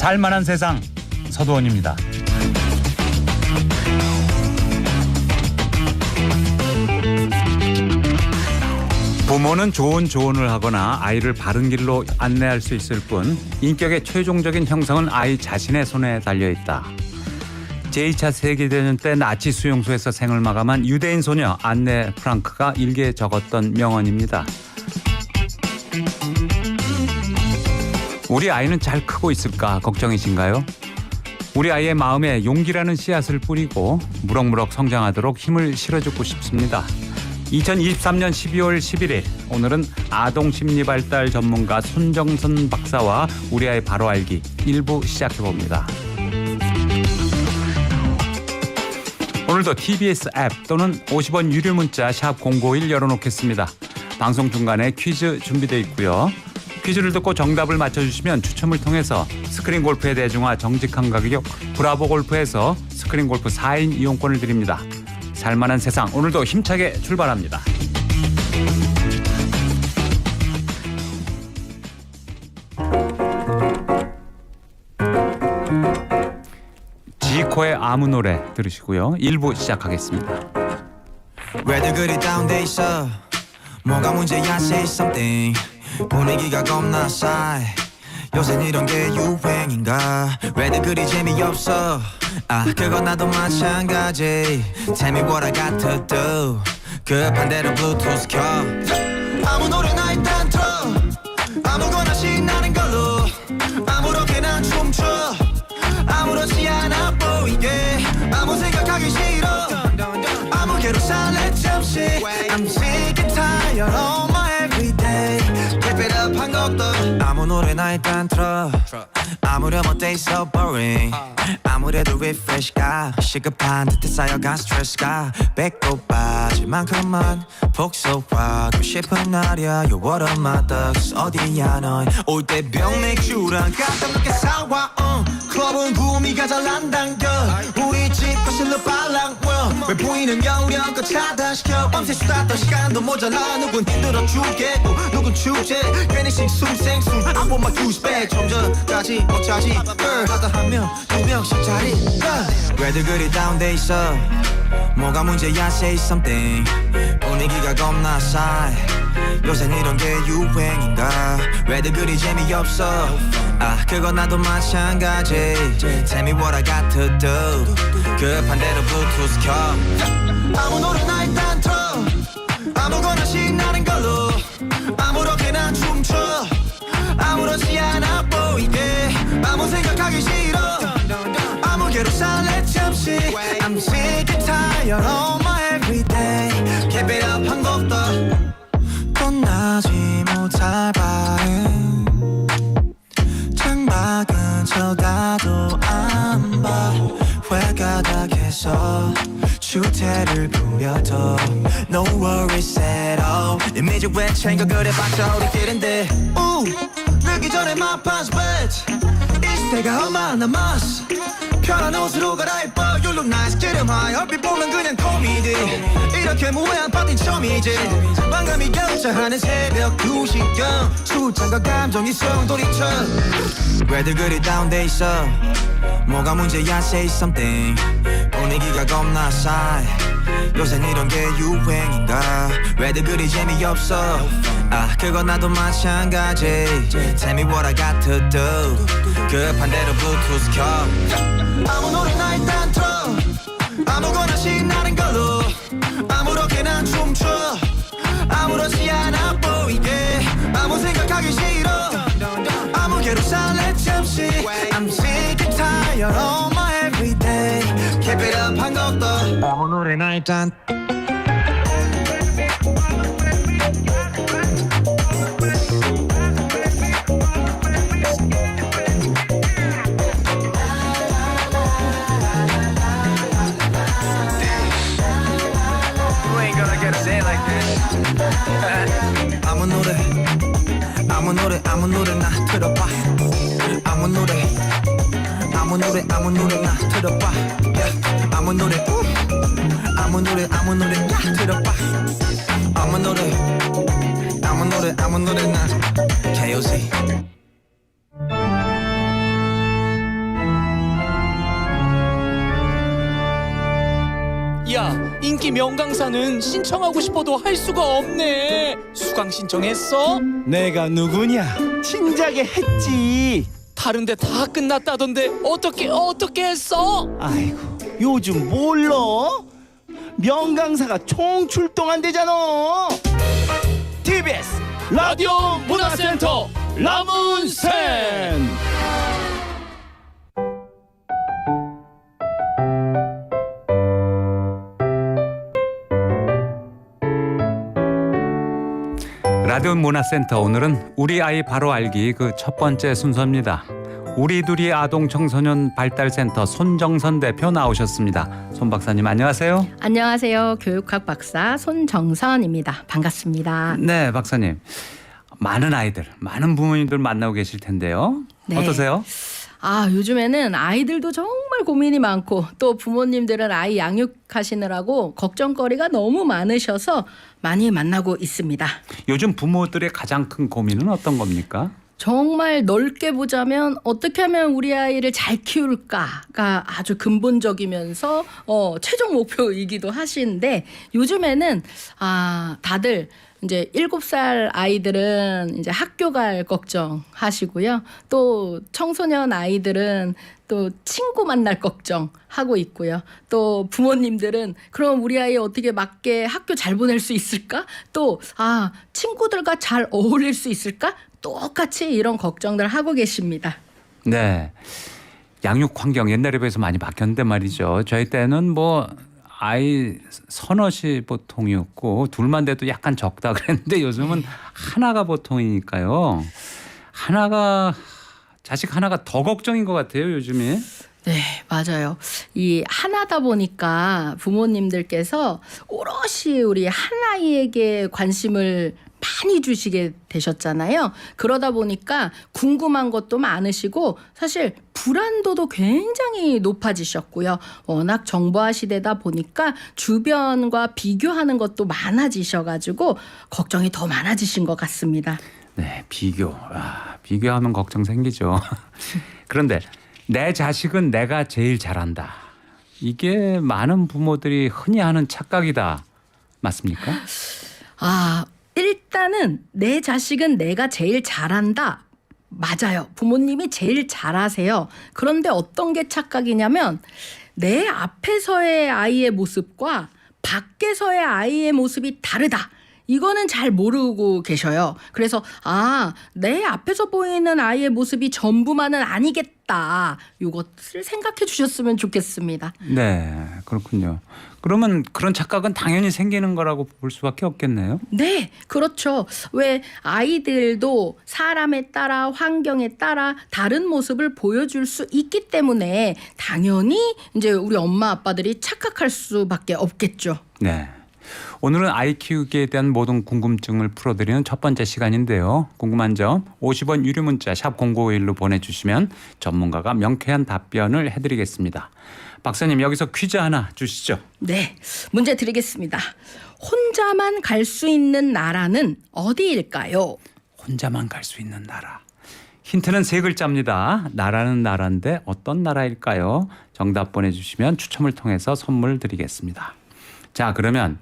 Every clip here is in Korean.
살만한 세상 서도원입니다. 부모는 좋은 조언을 하거나 아이를 바른 길로 안내할 수 있을 뿐 인격의 최종적인 형성은 아이 자신의 손에 달려있다. 제2차 세계대전 때 나치 수용소에서 생을 마감한 유대인 소녀 안네 프랑크가 일기에 적었던 명언입니다. 우리 아이는 잘 크고 있을까 걱정이신가요? 우리 아이의 마음에 용기라는 씨앗을 뿌리고 무럭무럭 성장하도록 힘을 실어주고 싶습니다. 2023년 12월 11일 오늘은 아동심리발달 전문가 손정선 박사와 우리 아이 바로 알기 1부 시작해봅니다. 오늘도 TBS 앱 또는 50원 유료 문자 샵 051 열어놓겠습니다. 방송 중간에 퀴즈 준비되어 있고요. 퀴즈를 듣고 정답을 맞춰주시면 추첨을 통해서 스크린 골프의 대중화 정직한 가격 브라보 골프에서 스크린 골프 4인 이용권을 드립니다. 살만한 세상 오늘도 힘차게 출발합니다. 지코의 아무 노래 들으시고요. 1부 시작하겠습니다. 왜들 그리 다운돼 있어 뭐가 문제야 say something 분위기가 겁나 싸해 요새 이런 게 유행인가 왜들 그리 재미없어 아 그건 나도 마찬가지 Tell me what I got to do 급한 대로 블루투스 켜 아무 노래나 일단 틀어 아무거나 신나는 걸로 아무렇게나 춤춰 아무렇지 않아 보이게 아무 생각하기 싫어 아무 괴로 살래 잠시 I'm sick and tired of my everyday Keep it up 한 것도 아무 노래나 일단 틀어 아무렴 어때 so boring 아무래도 refresh가 시급한 듯해 쌓여간 스트레스가 배꼽 빠질 만큼만 복속하고 싶은 날이야 You what of my thugs 어디야 넌 올 때 병맥주랑 깜짝놀게 사와 클럽은 구미가 잘 안 당겨 우리 집 거실로 빨랑 왜 보이는 여우량껏 차단시켜 밤새 수다 떨 시간도 모자라 누군 힘들어 죽겠고 누군 축제 괜히 싱숭생숭 I want my juice back 좀 전까지 못 차지 하다 한 명 두 명씩 자리 왜들 그리 다운돼 있어 뭐가 문제야 say something 분위기가 겁나 싸해 요새 이런 게 유행인가 왜들 그리 재미없어 아 그건 나도 마찬가지 Tell me what I got to do 급한 대로 블루투스 켜 아무 노래나 일단 틀어 아무거나 신나는 걸로 아무렇게나 춤춰 아무렇지 않아 보이게 아무 생각하기 싫어 아무 괴로 살래 잠시 I'm sick and tired of my everyday Keep it up 한 곡도 끝나지 못할 바엔 창밖은 쳐다도 안 봐 회가닥해서 주태를 부려도 No worries at all 이미지 왜 챙겨 그래봤자 우리끼린데 늦기 전에 my pants bitch 이 시대가 얼마 남았어 편한 옷으로 갈아입어 You look nice 기름하여 얼핏 보면 그냥 코미디 이렇게 무해한 파티 처음이지 반감이 격차하는 새벽 2시경 출장과 감정이 소용돌이쳐 왜들 그리 다운돼 있어 뭐가 문제야 say something 분위기가 겁나 싸해 요새 이런 게 유행인가 왜들 그리 재미없어 아 그건 나도 마찬가지 Tell me what I got to do 급한 대로 블루투스 켜 아무 노래나 일단 틀어 아무거나 신나는 걸로 아무렇게나 춤춰 아무렇지 않아 보이게 아무 생각하기 싫어 아무 괴로 살래 잠시 I'm sick and tired of my everyday Keep it up 한 곡도 아무 노래나 일단 아무 노래나 들어봐 아무 노래나 들어봐 아무 노래나 들어봐 아무 노래나 KOC 특히 명강사는 신청하고 싶어도 할 수가 없네. 수강 신청했어? 내가 누구냐? 진작에 했지. 다른데 다 끝났다던데 어떻게 했어? 아이고, 요즘 몰라? 명강사가 총출동한대잖아. TBS 라디오 문화센터 라문센. 라디오 문화센터 오늘은 우리 아이 바로 알기 그 첫 번째 순서입니다. 우리둘이 아동 청소년 발달센터 손정선 대표 나오셨습니다. 손 박사님 안녕하세요. 안녕하세요. 교육학 박사 손정선입니다. 반갑습니다. 네, 박사님. 많은 아이들, 많은 부모님들 만나고 계실 텐데요. 네. 어떠세요? 요즘에는 아이들도 정말 고민이 많고 또 부모님들은 아이 양육하시느라고 걱정거리가 너무 많으셔서 많이 만나고 있습니다. 요즘 부모들의 가장 큰 고민은 어떤 겁니까? 정말 넓게 보자면 어떻게 하면 우리 아이를 잘 키울까가 아주 근본적이면서 최종 목표이기도 하시는데 요즘에는 다들 이제 7살 아이들은 이제 학교 갈 걱정하시고요. 또 청소년 아이들은 또 친구 만날 걱정하고 있고요. 또 부모님들은 그럼 우리 아이 어떻게 맞게 학교 잘 보낼 수 있을까? 또 친구들과 잘 어울릴 수 있을까? 똑같이 이런 걱정들 하고 계십니다. 네. 양육 환경 옛날에 비해서 많이 바뀌었는데 말이죠. 저희 때는 뭐 아이 서너시 보통이었고 둘만 돼도 약간 적다 그랬는데 요즘은 하나가 보통이니까요. 자식 하나가 더 걱정인 것 같아요, 요즘에. 네, 맞아요. 이 하나다 보니까 부모님들께서 오롯이 우리 한 아이에게 관심을 많이 주시게 되셨잖아요. 그러다 보니까 궁금한 것도 많으시고 사실 불안도도 굉장히 높아지셨고요. 워낙 정보화 시대다 보니까 주변과 비교하는 것도 많아지셔가지고 걱정이 더 많아지신 것 같습니다. 네, 비교하면 걱정 생기죠. 그런데 내 자식은 내가 제일 잘한다. 이게 많은 부모들이 흔히 하는 착각이다. 맞습니까? 일단은 내 자식은 내가 제일 잘한다. 맞아요. 부모님이 제일 잘하세요. 그런데 어떤 게 착각이냐면 내 앞에서의 아이의 모습과 밖에서의 아이의 모습이 다르다. 이거는 잘 모르고 계셔요. 그래서 내 앞에서 보이는 아이의 모습이 전부만은 아니겠다. 이것을 생각해 주셨으면 좋겠습니다. 네, 그렇군요. 그러면 그런 착각은 당연히 생기는 거라고 볼 수밖에 없겠네요. 네, 그렇죠. 왜 아이들도 사람에 따라 환경에 따라 다른 모습을 보여줄 수 있기 때문에 당연히 이제 우리 엄마 아빠들이 착각할 수밖에 없겠죠. 네. 오늘은 아이 키우기에 대한 모든 궁금증을 풀어드리는 첫 번째 시간인데요. 궁금한 점 50원 유료 문자 샵 0951로 보내주시면 전문가가 명쾌한 답변을 해드리겠습니다. 박사님 여기서 퀴즈 하나 주시죠. 네, 문제 드리겠습니다. 혼자만 갈 수 있는 나라는 어디일까요? 혼자만 갈 수 있는 나라. 힌트는 3글자입니다. 나라는 나라인데 어떤 나라일까요? 정답 보내주시면 추첨을 통해서 선물 드리겠습니다. 자, 그러면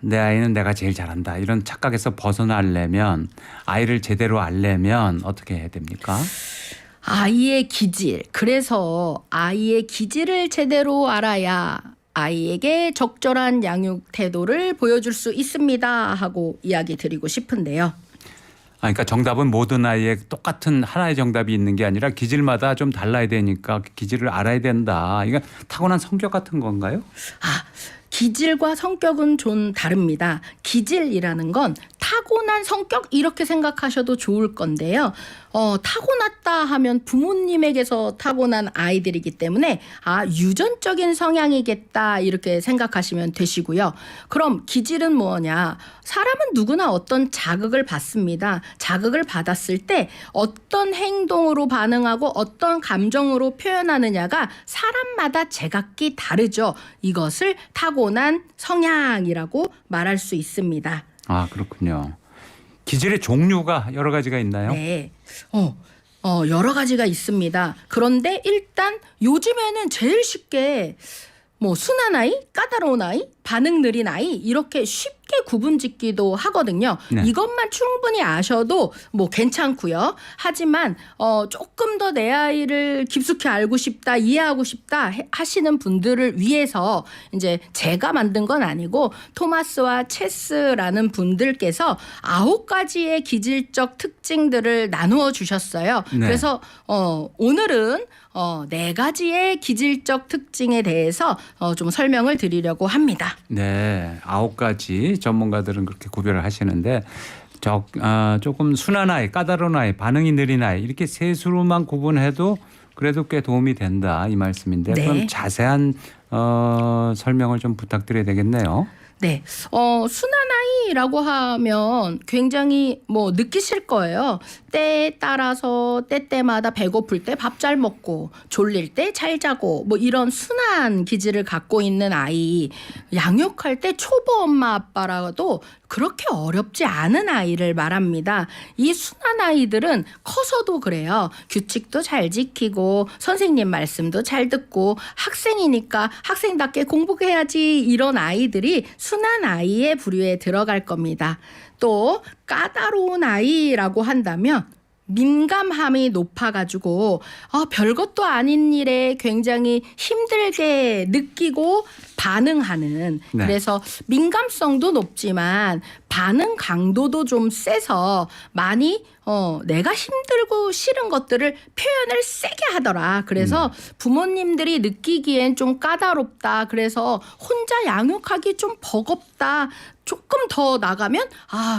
내 아이는 내가 제일 잘한다. 이런 착각에서 벗어나려면 아이를 제대로 알려면 어떻게 해야 됩니까? 아이의 기질. 그래서 아이의 기질을 제대로 알아야 아이에게 적절한 양육 태도를 보여줄 수 있습니다 하고 이야기 드리고 싶은데요. 그러니까 정답은 모든 아이에 똑같은 하나의 정답이 있는 게 아니라 기질마다 좀 달라야 되니까 기질을 알아야 된다. 이거 타고난 성격 같은 건가요? 기질과 성격은 좀 다릅니다. 기질이라는 건 타고난 성격 이렇게 생각하셔도 좋을 건데요. 타고났다 하면 부모님에게서 타고난 아이들이기 때문에 유전적인 성향이겠다 이렇게 생각하시면 되시고요. 그럼 기질은 뭐냐? 사람은 누구나 어떤 자극을 받습니다. 자극을 받았을 때 어떤 행동으로 반응하고 어떤 감정으로 표현하느냐가 사람마다 제각기 다르죠. 이것을 타고난 성향이라고 말할 수 있습니다. 그렇군요. 기질의 종류가 여러 가지가 있나요? 네. 여러 가지가 있습니다. 그런데 일단 요즘에는 제일 쉽게 뭐 순한 아이, 까다로운 아이, 반응 느린 아이 이렇게 쉽게 구분짓기도 하거든요. 네. 이것만 충분히 아셔도 뭐 괜찮고요. 하지만 조금 더 내 아이를 깊숙이 알고 싶다, 이해하고 싶다 하시는 분들을 위해서 이제 제가 만든 건 아니고 토마스와 체스라는 분들께서 9가지의 기질적 특징들을 나누어 주셨어요. 네. 그래서 오늘은 4가지의 기질적 특징에 대해서 좀 설명을 드리려고 합니다. 네, 9가지 전문가들은 그렇게 구별을 하시는데 조금 순한 아이, 까다로운 아이, 반응이 느린 아이 이렇게 세 수로만 구분해도 그래도 꽤 도움이 된다 이 말씀인데 네. 그럼 자세한 설명을 좀 부탁드려야 되겠네요. 네, 순한 아이라고 하면 굉장히 뭐 느끼실 거예요. 때에 따라서 때때마다 배고플 때 밥 잘 먹고 졸릴 때 잘 자고 뭐 이런 순한 기질을 갖고 있는 아이, 양육할 때 초보 엄마 아빠라도 그렇게 어렵지 않은 아이를 말합니다. 이 순한 아이들은 커서도 그래요. 규칙도 잘 지키고 선생님 말씀도 잘 듣고 학생이니까 학생답게 공부해야지 이런 아이들이 순한 아이의 부류에 들어갈 겁니다. 또 까다로운 아이라고 한다면 민감함이 높아가지고 별것도 아닌 일에 굉장히 힘들게 느끼고 반응하는 네. 그래서 민감성도 높지만 반응 강도도 좀 세서 많이 내가 힘들고 싫은 것들을 표현을 세게 하더라. 그래서 부모님들이 느끼기엔 좀 까다롭다. 그래서 혼자 양육하기 좀 버겁다. 조금 더 나가면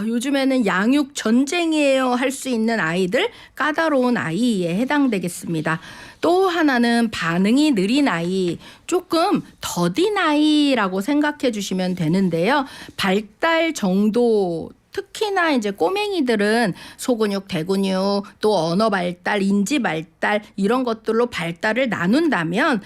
요즘에는 양육 전쟁이에요 할 수 있는 아이들 까다로운 아이에 해당되겠습니다. 또 하나는 반응이 느린 아이, 조금 더딘 아이라고 생각해 주시면 되는데요. 발달 정도 특히나 이제 꼬맹이들은 소근육, 대근육, 또 언어 발달, 인지 발달 이런 것들로 발달을 나눈다면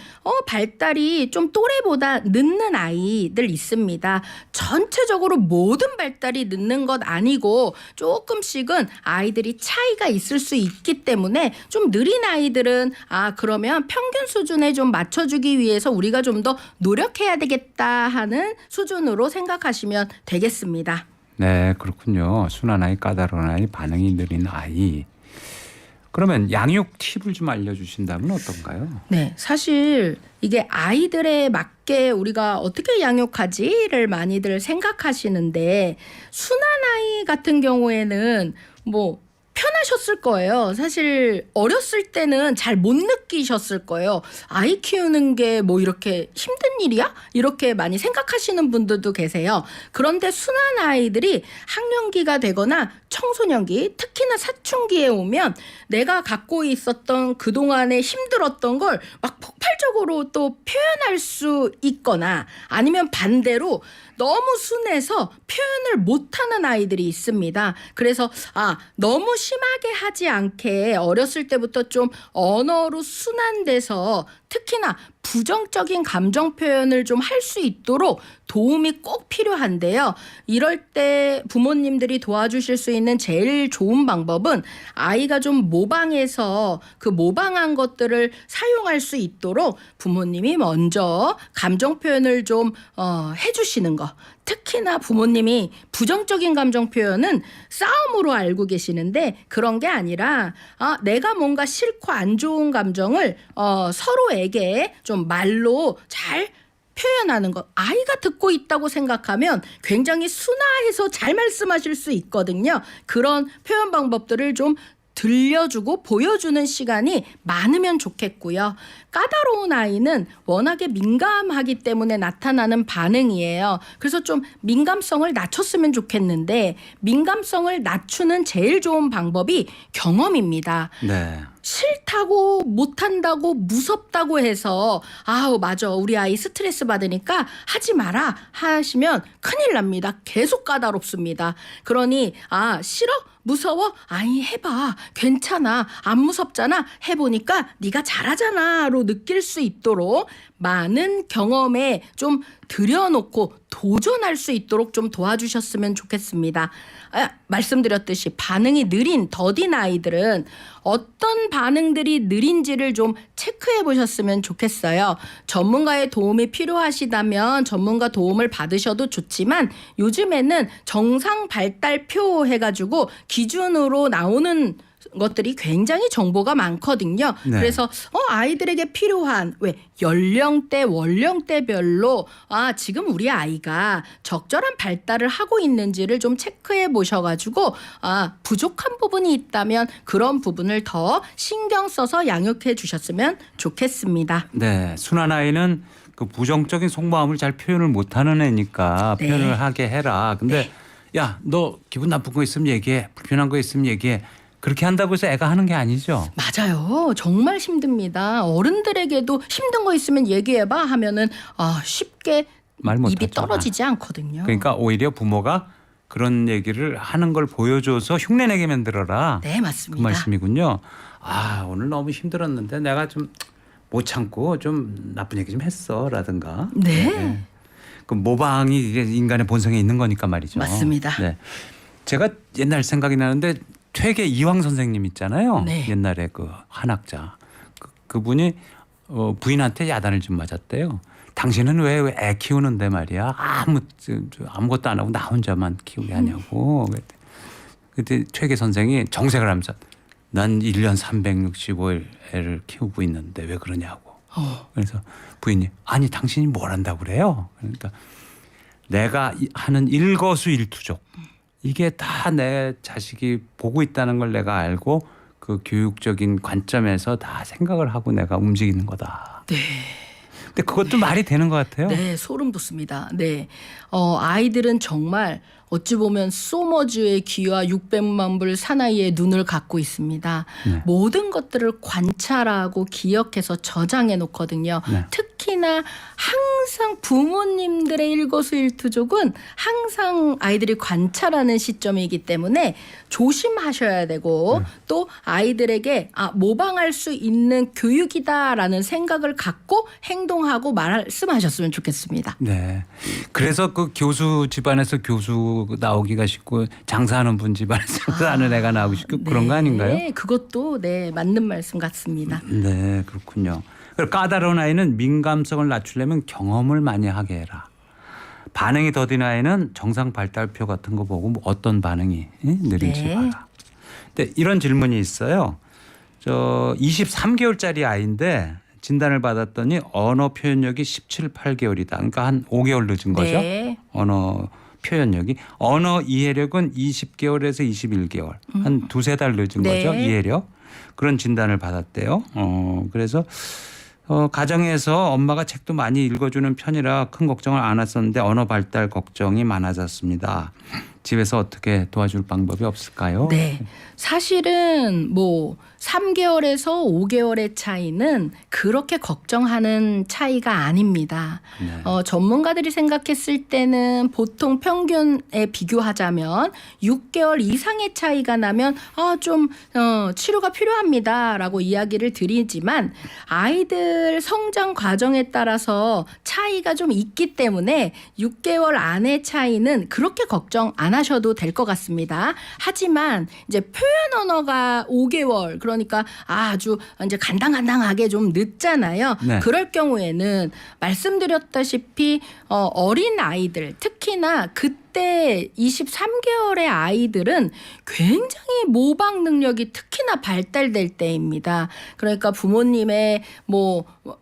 발달이 좀 또래보다 늦는 아이들 있습니다. 전체적으로 모든 발달이 늦는 것 아니고 조금씩은 아이들이 차이가 있을 수 있기 때문에 좀 느린 아이들은 그러면 평균 수준에 좀 맞춰주기 위해서 우리가 좀 더 노력해야 되겠다 하는 수준으로 생각하시면 되겠습니다. 네, 그렇군요. 순한 아이, 까다로운 아이, 반응이 느린 아이. 그러면 양육 팁을 좀 알려주신다면 어떤가요? 네, 사실 이게 아이들에 맞게 우리가 어떻게 양육하지를 많이들 생각하시는데 순한 아이 같은 경우에는 뭐 편하셨을 거예요. 사실 어렸을 때는 잘 못 느끼셨을 거예요. 아이 키우는 게 뭐 이렇게 힘든 일이야? 이렇게 많이 생각하시는 분들도 계세요. 그런데 순한 아이들이 학령기가 되거나 청소년기, 특히나 사춘기에 오면 내가 갖고 있었던 그동안에 힘들었던 걸 막 폭발적으로 또 표현할 수 있거나 아니면 반대로 너무 순해서 표현을 못하는 아이들이 있습니다. 그래서 너무 심하게 하지 않게 어렸을 때부터 좀 언어로 순환돼서 특히나 부정적인 감정 표현을 좀 할 수 있도록 도움이 꼭 필요한데요. 이럴 때 부모님들이 도와주실 수 있는 제일 좋은 방법은 아이가 좀 모방해서 그 모방한 것들을 사용할 수 있도록 부모님이 먼저 감정 표현을 좀 해주시는 거. 특히나 부모님이 부정적인 감정 표현은 싸움으로 알고 계시는데 그런 게 아니라 내가 뭔가 싫고 안 좋은 감정을 서로에게 좀 말로 잘 표현하는 것. 아이가 듣고 있다고 생각하면 굉장히 순화해서 잘 말씀하실 수 있거든요. 그런 표현 방법들을 좀 들려주고 보여주는 시간이 많으면 좋겠고요. 까다로운 아이는 워낙에 민감하기 때문에 나타나는 반응이에요. 그래서 좀 민감성을 낮췄으면 좋겠는데 민감성을 낮추는 제일 좋은 방법이 경험입니다. 네. 싫다고 못한다고 무섭다고 해서 맞아 우리 아이 스트레스 받으니까 하지 마라 하시면 큰일 납니다. 계속 까다롭습니다. 그러니 싫어? 무서워? 아니 해봐. 괜찮아. 안 무섭잖아. 해보니까 네가 잘하잖아로 느낄 수 있도록 많은 경험에 좀 들여놓고 도전할 수 있도록 좀 도와주셨으면 좋겠습니다. 말씀드렸듯이 반응이 느린 더딘 아이들은 어떤 반응들이 느린지를 좀 체크해 보셨으면 좋겠어요. 전문가의 도움이 필요하시다면 전문가 도움을 받으셔도 좋지만 요즘에는 정상 발달표 해가지고 기준으로 나오는 것들이 굉장히 정보가 많거든요. 네. 그래서 아이들에게 필요한 왜 연령대 원령대별로 지금 우리 아이가 적절한 발달을 하고 있는지를 좀 체크해 보셔가지고 부족한 부분이 있다면 그런 부분을 더 신경 써서 양육해 주셨으면 좋겠습니다. 네, 순한 아이는 그 부정적인 속마음을 잘 표현을 못하는 애니까 네. 표현을 하게 해라. 근데 야, 너 기분 나쁜 거 있으면 얘기해. 불편한 거 있으면 얘기해. 그렇게 한다고 해서 애가 하는 게 아니죠. 맞아요. 정말 힘듭니다. 어른들에게도 힘든 거 있으면 얘기해봐 하면은 쉽게 말 못하죠. 입이 떨어지지 않거든요. 그러니까 오히려 부모가 그런 얘기를 하는 걸 보여줘서 흉내내게 만들어라. 네, 맞습니다. 그 말씀이군요. 오늘 너무 힘들었는데 내가 좀 못 참고 좀 나쁜 얘기 좀 했어라든가. 네. 그 모방이 이게 인간의 본성에 있는 거니까 말이죠. 맞습니다. 네. 제가 옛날 생각이 나는데 퇴계 이황 선생님 있잖아요. 네. 옛날에 그 한학자. 그분이 부인한테 야단을 좀 맞았대요. 당신은 왜 애 키우는데 말이야. 아무것도 안 하고 나 혼자만 키우게 하냐고. 그때 퇴계 선생이 정색을 하면서 난 1년 365일 애를 키우고 있는데 왜 그러냐고. 그래서 부인이 아니 당신이 뭘 한다고 그래요. 그러니까 내가 하는 일거수일투족. 이게 다 내 자식이 보고 있다는 걸 내가 알고 그 교육적인 관점에서 다 생각을 하고 내가 움직이는 거다. 네. 근데 그것도 말이 되는 것 같아요. 네, 소름 돋습니다. 네. 아이들은 정말 어찌 보면 소머즈의 귀와 600만 불 사나이의 눈을 갖고 있습니다. 네. 모든 것들을 관찰하고 기억해서 저장해 놓거든요. 네. 특히나 항상 부모님들의 일거수일투족은 항상 아이들이 관찰하는 시점이기 때문에 조심하셔야 되고 또 아이들에게 모방할 수 있는 교육이다라는 생각을 갖고 행동하고 말씀하셨으면 좋겠습니다. 네. 그래서 그 교수 집안에서 교수 나오기가 쉽고 장사하는 분 집안에서 장사하는 애가 나오기 쉽고 그런 거 아닌가요? 네, 그것도 맞는 말씀 같습니다. 네, 그렇군요. 그리고 까다로운 아이는 민감성을 낮추려면 경험을 많이 하게 해라. 반응이 더딘 아이는 정상 발달표 같은 거 보고 어떤 반응이 느린지 네. 봐라. 근데 이런 질문이 있어요. 23개월짜리 아이인데 진단을 받았더니 언어 표현력이 17, 8개월이다. 그러니까 한 5개월 늦은 거죠. 네. 언어 표현력이. 언어 이해력은 20개월에서 21개월. 한 두세 달 늦은 네. 거죠. 이해력. 그런 진단을 받았대요. 그래서 가정에서 엄마가 책도 많이 읽어주는 편이라 큰 걱정을 안 했었는데 언어 발달 걱정이 많아졌습니다. 집에서 어떻게 도와줄 방법이 없을까요? 네. 사실은 3개월에서 5개월의 차이는 그렇게 걱정하는 차이가 아닙니다. 네. 전문가들이 생각했을 때는 보통 평균에 비교하자면 6개월 이상의 차이가 나면 좀 치료가 필요합니다라고 이야기를 드리지만 아이들 성장 과정에 따라서 차이가 좀 있기 때문에 6개월 안의 차이는 그렇게 걱정 안 하셔도 될 것 같습니다. 하지만 이제 표현 언어가 5개월 그러니까 아주 이제 간당간당하게 좀 늦잖아요. 네. 그럴 경우에는 말씀드렸다시피 어린 아이들 특히나 그때 23개월의 아이들은 굉장히 모방 능력이 특히나 발달될 때입니다. 그러니까 부모님의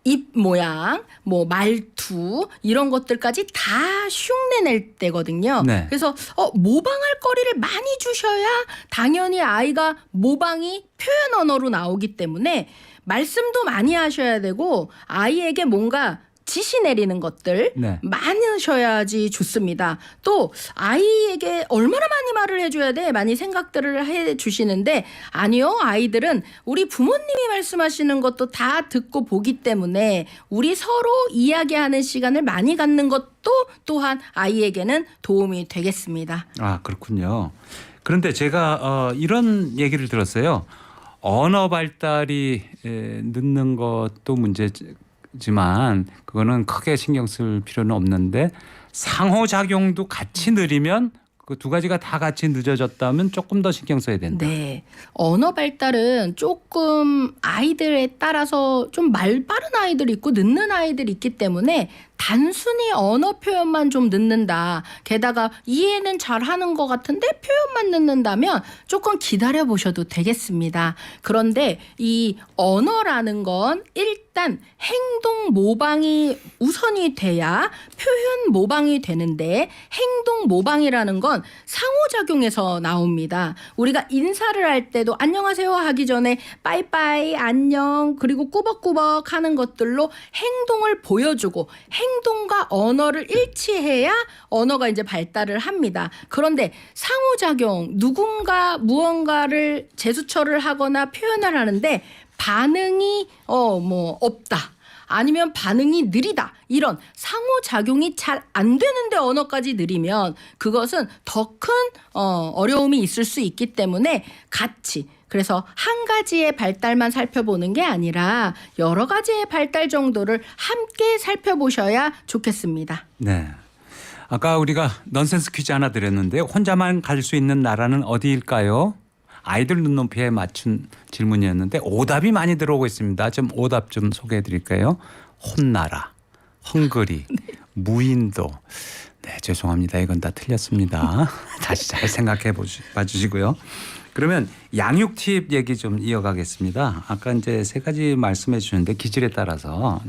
입 모양, 말투 이런 것들까지 다 흉내낼 때거든요. 네. 그래서 모방할 거리를 많이 주셔야 당연히 아이가 모방이 표현 언어로 나오기 때문에 말씀도 많이 하셔야 되고 아이에게 뭔가 지시 내리는 것들 네. 많으셔야지 좋습니다. 또 아이에게 얼마나 많이 말을 해줘야 돼? 많이 생각들을 해주시는데 아니요. 아이들은 우리 부모님이 말씀하시는 것도 다 듣고 보기 때문에 우리 서로 이야기하는 시간을 많이 갖는 것도 또한 아이에게는 도움이 되겠습니다. 그렇군요. 그런데 제가 이런 얘기를 들었어요. 언어 발달이 늦는 것도 문제지만 그거는 크게 신경 쓸 필요는 없는데 상호작용도 같이 느리면 그 두 가지가 다 같이 늦어졌다면 조금 더 신경 써야 된다. 네. 언어 발달은 조금 아이들에 따라서 좀 말 빠른 아이들이 있고 늦는 아이들이 있기 때문에 단순히 언어 표현만 좀 늦는다. 게다가 이해는 잘하는 것 같은데 표현만 늦는다면 조금 기다려 보셔도 되겠습니다. 그런데 이 언어라는 건 일단 행동 모방이 우선이 돼야 표현 모방이 되는데 행동 모방이라는 건 상호작용에서 나옵니다. 우리가 인사를 할 때도 안녕하세요 하기 전에 빠이빠이 안녕 그리고 꾸벅꾸벅 하는 것들로 행동을 보여주고 행동과 언어를 일치해야 언어가 이제 발달을 합니다. 그런데 상호작용 누군가 무언가를 제스처를 하거나 표현을 하는데 반응이 없다. 아니면 반응이 느리다. 이런 상호작용이 잘 안 되는데 언어까지 느리면 그것은 더 큰 어려움이 있을 수 있기 때문에 같이 그래서 한 가지의 발달만 살펴보는 게 아니라 여러 가지의 발달 정도를 함께 살펴보셔야 좋겠습니다. 네. 아까 우리가 넌센스 퀴즈 하나 드렸는데요. 혼자만 갈 수 있는 나라는 어디일까요? 아이들 눈높이에 맞춘 질문이었는데 오답이 많이 들어오고 있습니다. 좀 오답 좀 소개해 드릴까요? 혼나라, 헝그리, 무인도. 네, 죄송합니다. 이건 다 틀렸습니다. 다시 잘 생각해 봐주시고요. 그러면 양육 팁 얘기 좀 이어가겠습니다. 아까 이제 세 가지 말씀해 주셨는데 기질에 따라서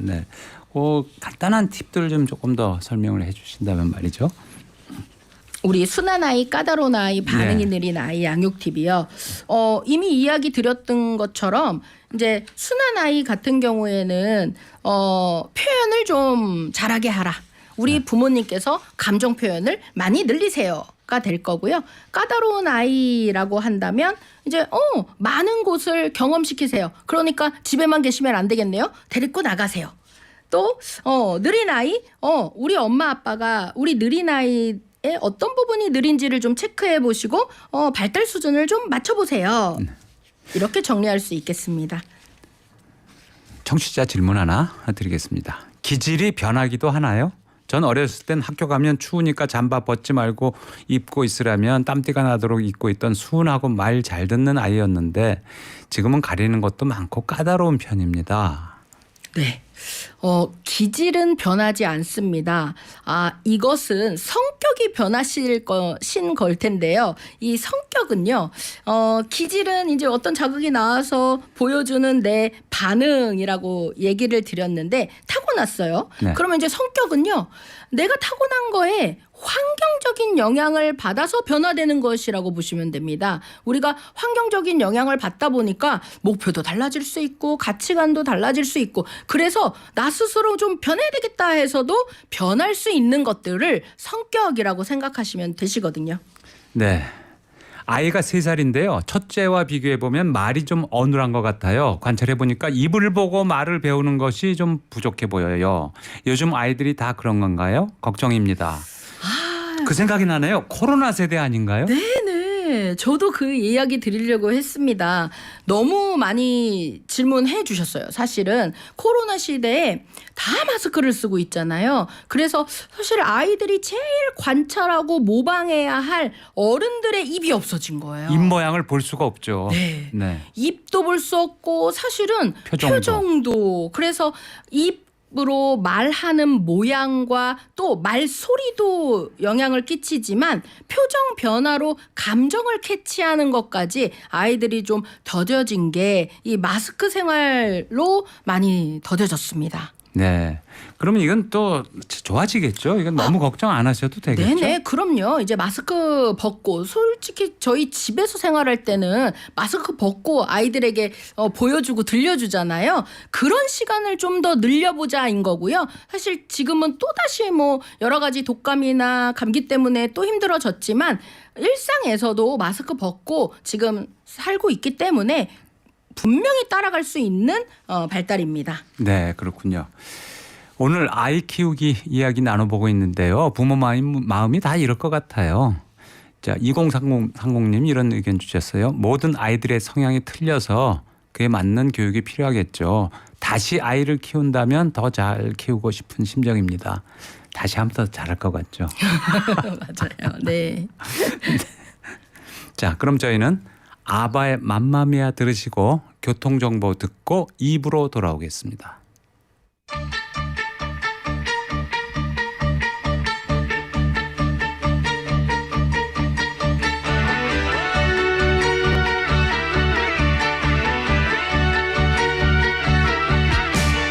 간단한 팁들 좀 조금 더 설명을 해 주신다면 말이죠. 우리 순한 아이, 까다로운 아이, 반응이 네. 느린 아이 양육 팁이요. 이미 이야기 드렸던 것처럼 이제 순한 아이 같은 경우에는 표현을 좀 잘하게 하라. 우리 부모님께서 감정 표현을 많이 늘리세요가 될 거고요. 까다로운 아이라고 한다면 이제 많은 곳을 경험시키세요. 그러니까 집에만 계시면 안 되겠네요. 데리고 나가세요. 또 느린 아이, 우리 엄마 아빠가 우리 느린 아이 어떤 부분이 느린지를 좀 체크해 보시고 발달 수준을 좀 맞춰보세요. 이렇게 정리할 수 있겠습니다. 청취자 질문 하나 드리겠습니다. 기질이 변하기도 하나요? 전 어렸을 땐 학교 가면 추우니까 잠바 벗지 말고 입고 있으라면 땀띠가 나도록 입고 있던 순하고 말 잘 듣는 아이였는데 지금은 가리는 것도 많고 까다로운 편입니다. 네. 기질은 변하지 않습니다. 이것은 성격이 변하실 것인 걸 텐데요. 이 성격은요, 기질은 이제 어떤 자극이 나와서 보여주는 내 반응이라고 얘기를 드렸는데 타고났어요. 네. 그러면 이제 성격은요, 내가 타고난 거에 환경적인 영향을 받아서 변화되는 것이라고 보시면 됩니다. 우리가 환경적인 영향을 받다 보니까 목표도 달라질 수 있고 가치관도 달라질 수 있고 그래서 나 스스로 좀 변해야 되겠다 해서도 변할 수 있는 것들을 성격이라고 생각하시면 되시거든요. 네. 아이가 3살인데요. 첫째와 비교해 보면 말이 좀 어눌한 것 같아요. 관찰해 보니까 입을 보고 말을 배우는 것이 좀 부족해 보여요. 요즘 아이들이 다 그런 건가요? 걱정입니다. 그 생각이 나네요. 코로나 세대 아닌가요? 네네. 저도 그 이야기 드리려고 했습니다. 너무 많이 질문해 주셨어요. 사실은 코로나 시대에 다 마스크를 쓰고 있잖아요. 그래서 사실 아이들이 제일 관찰하고 모방해야 할 어른들의 입이 없어진 거예요. 입 모양을 볼 수가 없죠. 네. 네. 입도 볼 수 없고 사실은 표정도. 표정도. 그래서 입으로 말하는 모양과 또 말소리도 영향을 끼치지만 표정 변화로 감정을 캐치하는 것까지 아이들이 좀 더뎌진 게 이 마스크 생활로 많이 더뎌졌습니다. 네. 그러면 이건 또 좋아지겠죠? 이건 너무 걱정 안 하셔도 되겠죠? 네네, 그럼요. 이제 마스크 벗고 솔직히 저희 집에서 생활할 때는 마스크 벗고 아이들에게 보여주고 들려주잖아요. 그런 시간을 좀 더 늘려보자인 거고요. 사실 지금은 또다시 여러 가지 독감이나 감기 때문에 또 힘들어졌지만 일상에서도 마스크 벗고 지금 살고 있기 때문에 분명히 따라갈 수 있는 발달입니다. 네, 그렇군요. 오늘 아이 키우기 이야기 나눠보고 있는데요. 부모 마음이 다 이럴 것 같아요. 자, 2030님 이런 의견 주셨어요. 모든 아이들의 성향이 틀려서 그에 맞는 교육이 필요하겠죠. 다시 아이를 키운다면 더 잘 키우고 싶은 심정입니다. 다시 한 번 더 잘할 것 같죠. 맞아요. 네. 자, 그럼 저희는 아바의 맘마미아 들으시고 교통정보 듣고 2부로 돌아오겠습니다.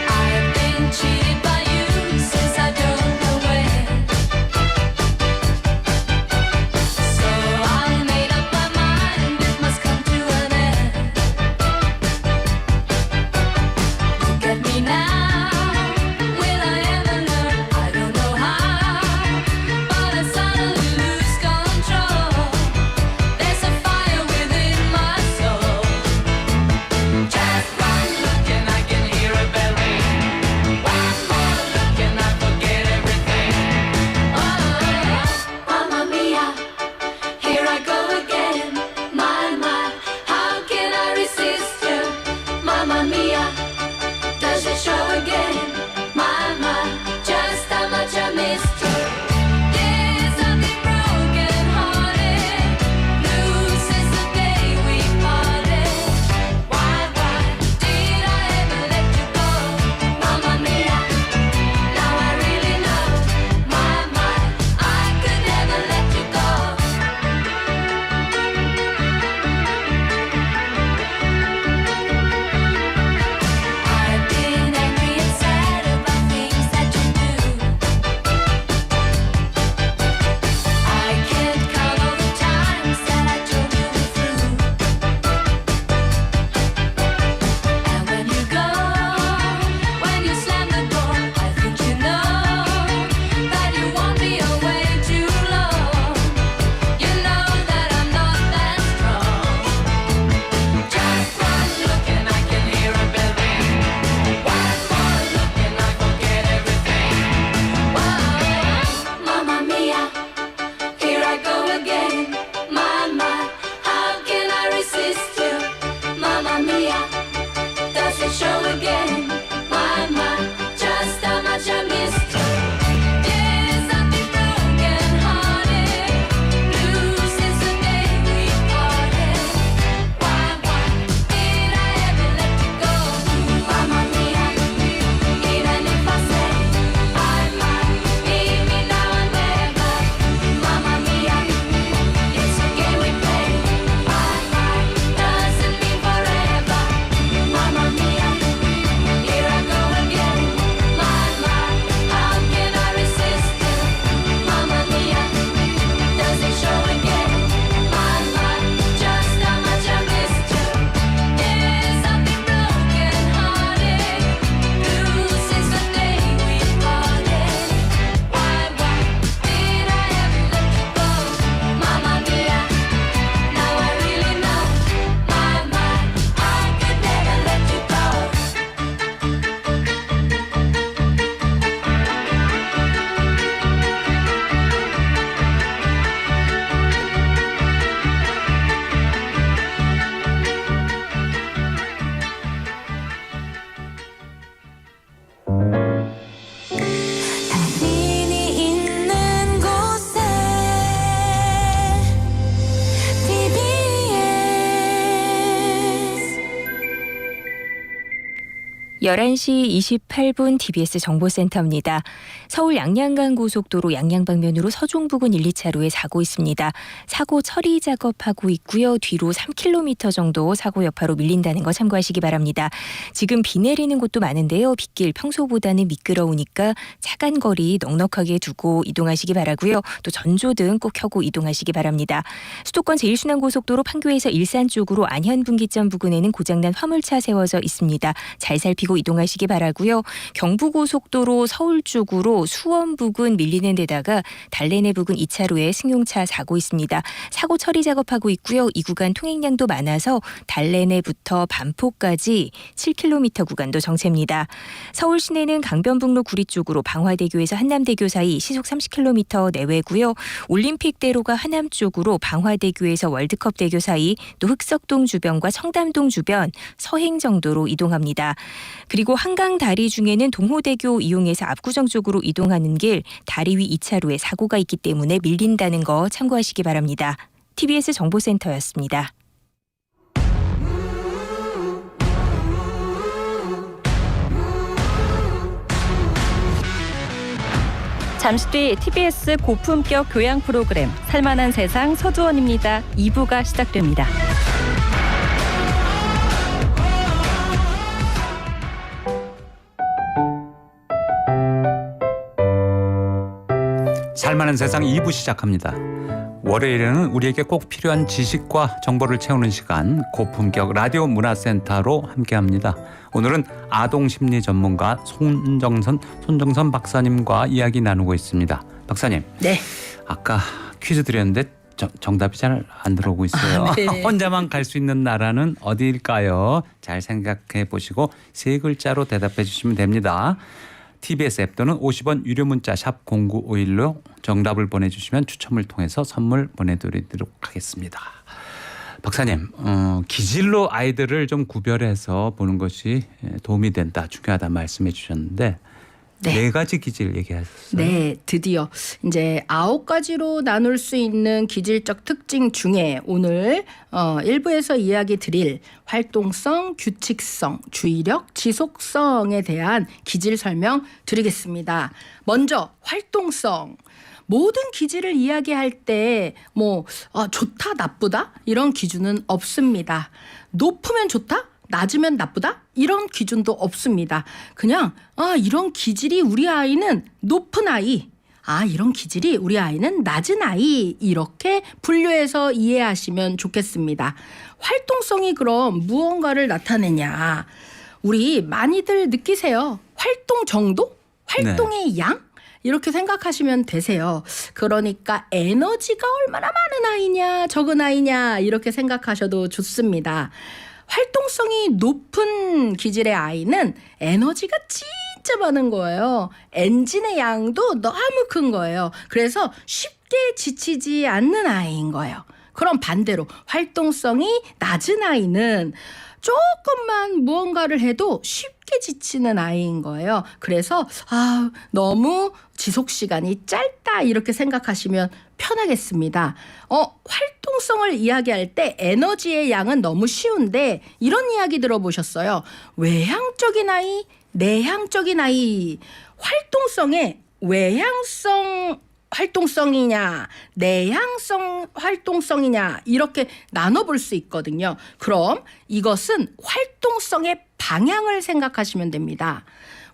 I've been cheated by you since I don't know when. So I made up my mind it must come to an end. Look at me now, will I ever learn? I don't know how, but I suddenly lose control. There's a fire within my soul. Just one look and I can hear a bell ring. One more look and I forget everything. Oh, Mamma Mia, here I go again. My, how can I resist you? Mamma Mia, does it show again? My, just how much I missed you. Yes, I've been broken hearted, blue since the day we parted. Why did I ever let you go? Mamma Mia, now I really know. My, I could never let you go. I've been angry and sad about things that you do. I can't count all the times that I told you we're through. And when you go, when you slam the door, I think you know that you won't be away too long. You know that I'm not that strong. Just one look and I can hear a bell ring. One more look and I forget everything. Whoa, Mamma Mia, here I go again. My, how can I resist you? Mamma Mia, does it show again? My, just how much I missed you. Yes, I've been broken hearted, blue since the day we parted. Why did I ever let you go? Mamma Mia, even if I say I might leave me now and never. Mamma Mia, it's a game we play. Doesn't mean forever. Mamma Mia, here I go again. How can I resist you? Mamma Mia, does it show again? Just how much I missed you. Yes, I've been broken hearted, blue since the day we parted. Why did I ever let you go? Mamma Mia, now I really know. I could never let you go. 당신이 있는 곳에 TBS 11시 28분 TBS 정보센터입니다. 서울 양양간 고속도로 양양 방면으로 서종 부근 1, 2차로에 사고 있습니다. 사고 처리 작업하고 있고요. 뒤로 3km 정도 사고 여파로 밀린다는 거 참고하시기 바랍니다. 지금 비 내리는 곳도 많은데요. 빗길 평소보다는 미끄러우니까 차간 거리 넉넉하게 두고 이동하시기 바라고요. 또 전조등 꼭 켜고 이동하시기 바랍니다. 수도권 제1순환고속도로 판교에서 일산 쪽으로 안현분기점 부근에는 고장난 화물차 세워져 있습니다. 잘 살피고 안전운전으로 이동하시기 바라고요. 경부고속도로 서울 쪽으로 수원 부근 밀리는 데다가 달래내 부근 2차로에 승용차 사고 있습니다. 사고 처리 작업하고 있고요. 이 구간 통행량도 많아서 달래내부터 반포까지 7km 구간도 정체입니다. 서울 시내는 강변북로 구리 쪽으로 방화대교에서 한남대교 사이 시속 30km 내외고요. 올림픽대로가 하남 쪽으로 방화대교에서 월드컵대교 사이 또 흑석동 주변과 청담동 주변 서행 정도로 이동합니다. 그리고 한강 다리 중에는 동호대교 이용해서 압구정 쪽으로 이동하는 길 다리 위 2차로에 사고가 있기 때문에 밀린다는 거 참고하시기 바랍니다. TBS 정보센터였습니다. 잠시 뒤 TBS 고품격 교양 프로그램 살만한 세상 서주원입니다. 2부가 시작됩니다. 살만한 세상 2부 시작합니다. 월요일에는 우리에게 꼭 필요한 지식과 정보를 채우는 시간 고품격 라디오 문화센터로 함께합니다. 오늘은 아동심리 전문가 손정선 박사님과 이야기 나누고 있습니다. 박사님. 네. 아까 퀴즈 드렸는데 정답이 잘 안 들어오고 있어요. 네. 혼자만 갈 수 있는 나라는 어디일까요? 잘 생각해 보시고 세 글자로 대답해 주시면 됩니다. TBS 앱 또는 50원 유료 문자 샵 0951로 정답을 보내주시면 추첨을 통해서 선물 보내드리도록 하겠습니다. 박사님, 기질로 아이들을 좀 구별해서 보는 것이 도움이 된다, 중요하다 말씀해 주셨는데 네 가지 기질 얘기하셨어요. 네, 드디어 이제 9가지로 나눌 수 있는 기질적 특징 중에 오늘 1부에서 이야기 드릴 활동성, 규칙성, 주의력, 지속성에 대한 기질 설명 드리겠습니다. 먼저 활동성. 모든 기질을 이야기할 때 좋다, 나쁘다 이런 기준은 없습니다. 높으면 좋다? 낮으면 나쁘다? 이런 기준도 없습니다. 그냥 이런 기질이 우리 아이는 높은 아이, 이런 기질이 우리 아이는 낮은 아이 이렇게 분류해서 이해하시면 좋겠습니다. 활동성이 그럼 무언가를 나타내냐? 우리 많이들 느끼세요. 활동 정도? 활동의 양? 이렇게 생각하시면 되세요. 그러니까 에너지가 얼마나 많은 아이냐, 적은 아이냐 이렇게 생각하셔도 좋습니다. 활동성이 높은 기질의 아이는 에너지가 진짜 많은 거예요. 엔진의 양도 너무 큰 거예요. 그래서 쉽게 지치지 않는 아이인 거예요. 그럼 반대로 활동성이 낮은 아이는 조금만 무언가를 해도 쉽게 지치는 아이인 거예요. 그래서 너무 지속 시간이 짧다 이렇게 생각하시면 편하겠습니다. 활동성을 이야기할 때 에너지의 양은 너무 쉬운데 이런 이야기 들어보셨어요? 외향적인 아이, 내향적인 아이. 활동성의 외향성 활동성이냐 내향성 활동성이냐 이렇게 나눠볼 수 있거든요. 그럼 이것은 활동성의 방향을 생각하시면 됩니다.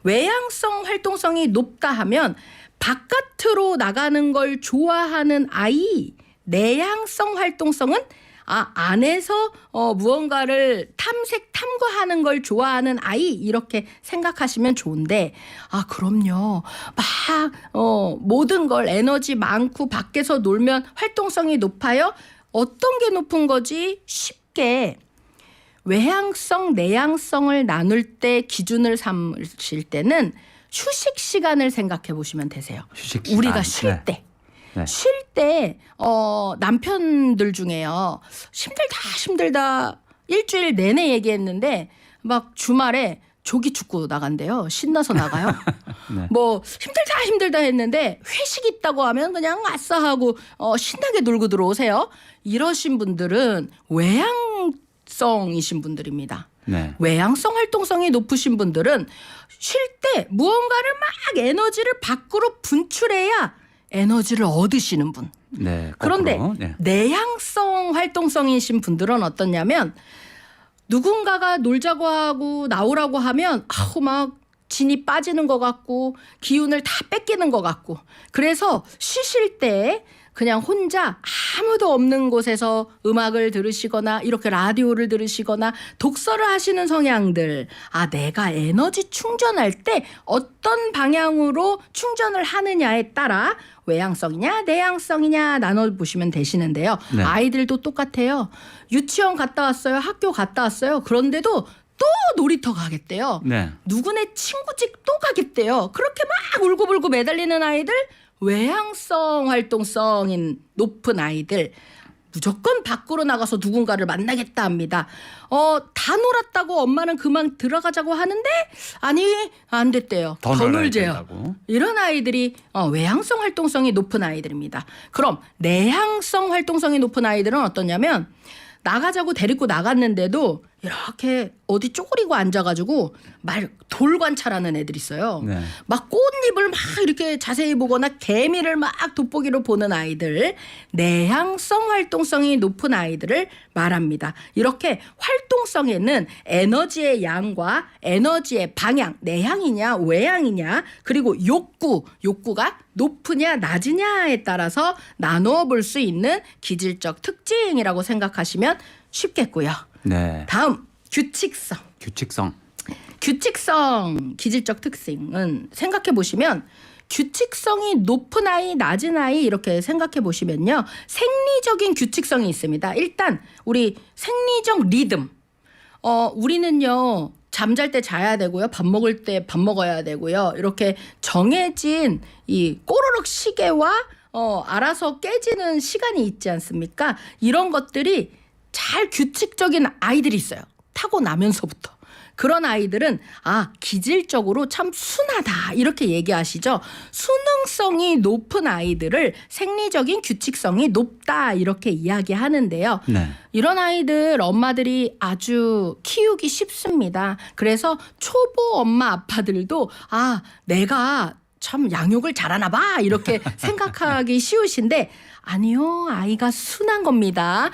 외향성 활동성이 높다 하면 바깥으로 나가는 걸 좋아하는 아이, 내향성 활동성은 안에서 무언가를 탐구하는 걸 좋아하는 아이 이렇게 생각하시면 좋은데 그럼요. 모든 걸 에너지 많고 밖에서 놀면 활동성이 높아요? 어떤 게 높은 거지? 쉽게 외향성, 내향성을 나눌 때 기준을 삼으실 때는 휴식 시간을 생각해 보시면 되세요. 휴식 시간. 우리가 쉴 때. 쉴 때 남편들 중에요. 힘들다 일주일 내내 얘기했는데 막 주말에 조기 축구 나간대요. 신나서 나가요. 네. 힘들다 했는데 회식 있다고 하면 그냥 아싸 하고 신나게 놀고 들어오세요. 이러신 분들은 외향성이신 분들입니다. 네. 외향성 활동성이 높으신 분들은 쉴 때 무언가를 막 에너지를 밖으로 분출해야 에너지를 얻으시는 분. 네, 그런데 네. 내향성 활동성이신 분들은 어떠냐면 누군가가 놀자고 하고 나오라고 하면 막 진이 빠지는 것 같고 기운을 다 뺏기는 것 같고 그래서 쉬실 때 그냥 혼자 아무도 없는 곳에서 음악을 들으시거나 이렇게 라디오를 들으시거나 독서를 하시는 성향들, 내가 에너지 충전할 때 어떤 방향으로 충전을 하느냐에 따라 외향성이냐 내향성이냐 나눠보시면 되시는데요. 네. 아이들도 똑같아요. 유치원 갔다 왔어요. 학교 갔다 왔어요. 그런데도 또 놀이터 가겠대요. 네. 누구네 친구 집 또 가겠대요. 그렇게 막 울고불고 매달리는 아이들, 외향성 활동성인 높은 아이들 무조건 밖으로 나가서 누군가를 만나겠다 합니다. 다 놀았다고 엄마는 그만 들어가자고 하는데 아니 안 됐대요. 더 더 놀아야 놀재요. 된다고. 이런 아이들이 외향성 활동성이 높은 아이들입니다. 그럼 내향성 활동성이 높은 아이들은 어떠냐면 나가자고 데리고 나갔는데도 이렇게 어디 쪼그리고 앉아가지고 돌 관찰하는 애들 있어요. 네. 막 꽃잎을 막 이렇게 자세히 보거나 개미를 막 돋보기로 보는 아이들, 내향성 활동성이 높은 아이들을 말합니다. 이렇게 활동성에는 에너지의 양과 에너지의 방향, 내향이냐 외향이냐, 그리고 욕구가 높으냐 낮으냐에 따라서 나누어 볼 수 있는 기질적 특징이라고 생각하시면 쉽겠고요. 네. 다음 규칙성. 규칙성 기질적 특징은 생각해 보시면 규칙성이 높은 아이, 낮은 아이 이렇게 생각해 보시면요. 생리적인 규칙성이 있습니다. 일단 우리 생리적 리듬. 우리는요. 잠잘 때 자야 되고요. 밥 먹을 때 밥 먹어야 되고요. 이렇게 정해진 이 꼬르륵 시계와 알아서 깨지는 시간이 있지 않습니까? 이런 것들이 잘 규칙적인 아이들이 있어요. 타고 나면서부터. 그런 아이들은 기질적으로 참 순하다 이렇게 얘기하시죠. 수능성이 높은 아이들을 생리적인 규칙성이 높다 이렇게 이야기하는데요. 네. 이런 아이들 엄마들이 아주 키우기 쉽습니다. 그래서 초보 엄마 아빠들도 내가 참 양육을 잘하나 봐 이렇게 생각하기 쉬우신데 아니요, 아이가 순한 겁니다.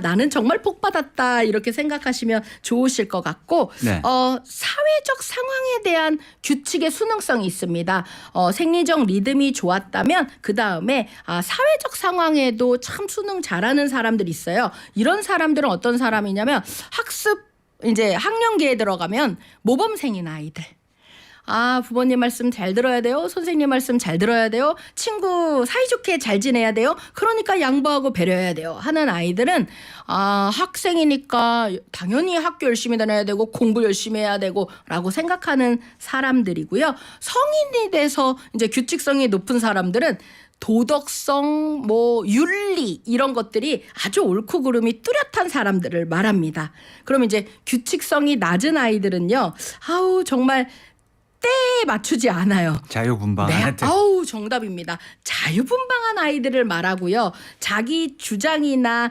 나는 정말 복 받았다 이렇게 생각하시면 좋으실 것 같고 네. 사회적 상황에 대한 규칙의 수능성이 있습니다. 생리적 리듬이 좋았다면 그 다음에 사회적 상황에도 참 수능 잘하는 사람들이 있어요. 이런 사람들은 어떤 사람이냐면 이제 학령기에 들어가면 모범생인 아이들. 부모님 말씀 잘 들어야 돼요. 선생님 말씀 잘 들어야 돼요. 친구 사이좋게 잘 지내야 돼요. 그러니까 양보하고 배려해야 돼요. 하는 아이들은 학생이니까 당연히 학교 열심히 다녀야 되고 공부 열심히 해야 되고 라고 생각하는 사람들이고요. 성인이 돼서 이제 규칙성이 높은 사람들은 도덕성, 윤리 이런 것들이 아주 옳고 그름이 뚜렷한 사람들을 말합니다. 그럼 이제 규칙성이 낮은 아이들은요. 정말 때에 맞추지 않아요. 자유분방한 네. 정답입니다. 자유분방한 아이들을 말하고요. 자기 주장이나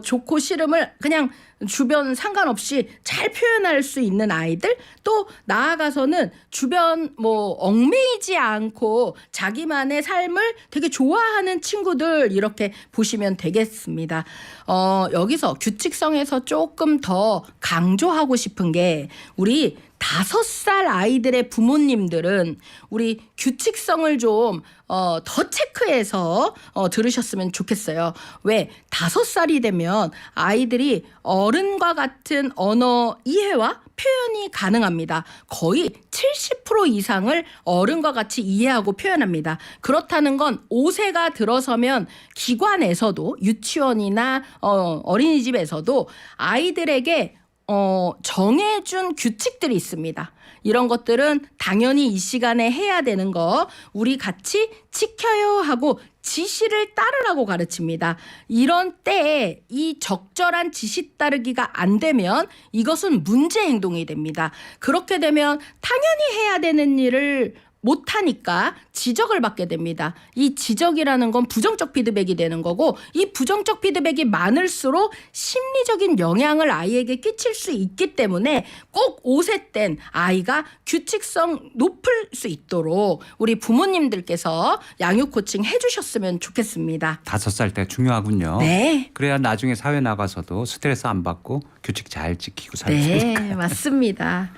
좋고 싫음을 그냥 주변 상관없이 잘 표현할 수 있는 아이들, 또 나아가서는 주변 얽매이지 않고 자기만의 삶을 되게 좋아하는 친구들 이렇게 보시면 되겠습니다. 여기서 규칙성에서 조금 더 강조하고 싶은 게 우리 5살 아이들의 부모님들은 우리 규칙성을 좀 더 체크해서 들으셨으면 좋겠어요. 왜 5살이 되면 아이들이 어른과 같은 언어 이해와 표현이 가능합니다. 거의 70% 이상을 어른과 같이 이해하고 표현합니다. 그렇다는 건 5세가 들어서면 기관에서도 유치원이나 어린이집에서도 아이들에게 정해준 규칙들이 있습니다. 이런 것들은 당연히 이 시간에 해야 되는 거 우리 같이 지켜요 하고 지시를 따르라고 가르칩니다. 이런 때에 이 적절한 지시 따르기가 안 되면 이것은 문제 행동이 됩니다. 그렇게 되면 당연히 해야 되는 일을 못하니까 지적을 받게 됩니다. 이 지적이라는 건 부정적 피드백이 되는 거고 이 부정적 피드백이 많을수록 심리적인 영향을 아이에게 끼칠 수 있기 때문에 꼭 5세 땐 아이가 규칙성 높을 수 있도록 우리 부모님들께서 양육 코칭 해주셨으면 좋겠습니다. 5살 때 중요하군요. 네. 그래야 나중에 사회 나가서도 스트레스 안 받고 규칙 잘 지키고 살 수 있으니까. 네, 맞습니다.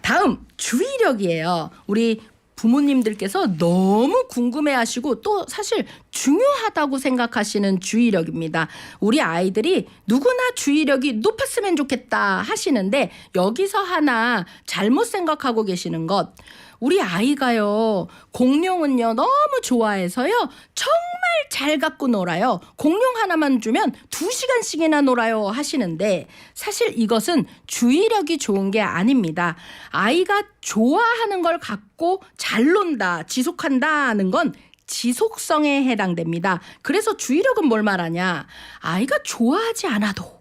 다음 주의력이에요. 우리 부모님들께서 너무 궁금해하시고 또 사실 중요하다고 생각하시는 주의력입니다. 우리 아이들이 누구나 주의력이 높았으면 좋겠다 하시는데 여기서 하나 잘못 생각하고 계시는 것. 우리 아이가요, 공룡은요 너무 좋아해서요 정말 잘 갖고 놀아요. 공룡 하나만 주면 2시간씩이나 놀아요 하시는데 사실 이것은 주의력이 좋은 게 아닙니다. 아이가 좋아하는 걸 갖고 잘 논다, 지속한다는 건 지속성에 해당됩니다. 그래서 주의력은 뭘 말하냐? 아이가 좋아하지 않아도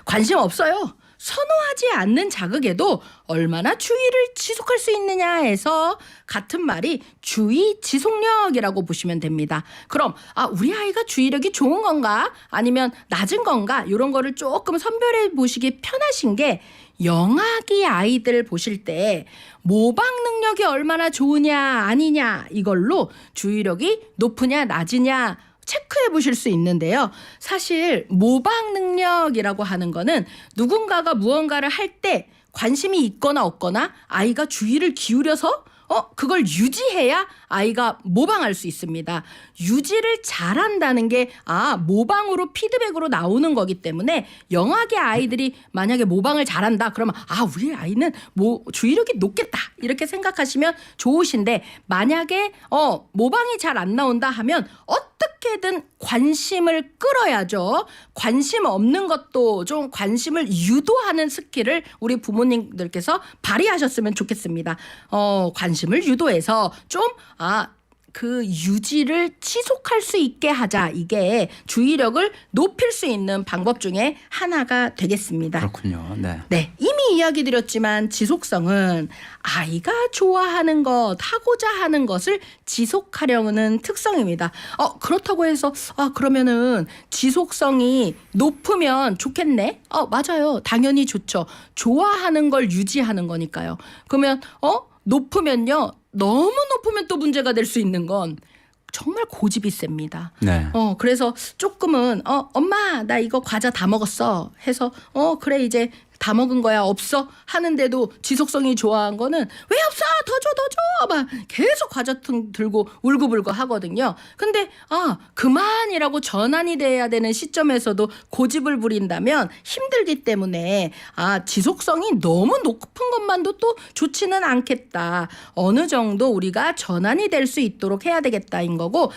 관심 없어요. 선호하지 않는 자극에도 얼마나 주의를 지속할 수 있느냐에서 같은 말이 주의 지속력이라고 보시면 됩니다. 그럼 우리 아이가 주의력이 좋은 건가 아니면 낮은 건가 이런 거를 조금 선별해 보시기 편하신 게 영아기 아이들 보실 때 모방 능력이 얼마나 좋으냐 아니냐 이걸로 주의력이 높으냐 낮으냐 체크해 보실 수 있는데요. 사실 모방 능력이라고 하는 거는 누군가가 무언가를 할 때 관심이 있거나 없거나 아이가 주의를 기울여서 그걸 유지해야 아이가 모방할 수 있습니다. 유지를 잘한다는 게 모방으로 피드백으로 나오는 거기 때문에 영아기 아이들이 만약에 모방을 잘한다 그러면 우리 아이는 주의력이 높겠다 이렇게 생각하시면 좋으신데 만약에 모방이 잘 안 나온다 하면 어떻게든 관심을 끌어야죠. 관심 없는 것도 좀 관심을 유도하는 스킬을 우리 부모님들께서 발휘하셨으면 좋겠습니다. 관심을 유도해서 좀 그 유지를 지속할 수 있게 하자. 이게 주의력을 높일 수 있는 방법 중에 하나가 되겠습니다. 그렇군요. 네. 네, 이미 이야기 드렸지만 지속성은 아이가 좋아하는 것, 하고자 하는 것을 지속하려는 특성입니다. 그렇다고 해서 그러면은 지속성이 높으면 좋겠네? 맞아요. 당연히 좋죠. 좋아하는 걸 유지하는 거니까요. 그러면 높으면요. 너무 높으면 또 문제가 될 수 있는 건 정말 고집이 셉니다. 네. 그래서 조금은 엄마 나 이거 과자 다 먹었어 해서 그래 이제 다 먹은 거야 없어 하는데도 지속성이 좋아한 거는 왜 없어 더 줘 막 계속 과자 들고 울고불고 하거든요. 근데 그만이라고 전환이 돼야 되는 시점에서도 고집을 부린다면 힘들기 때문에 지속성이 너무 높은 것만도 또 좋지는 않겠다. 어느 정도 우리가 전환이 될 수 있도록 해야 되겠다인 거고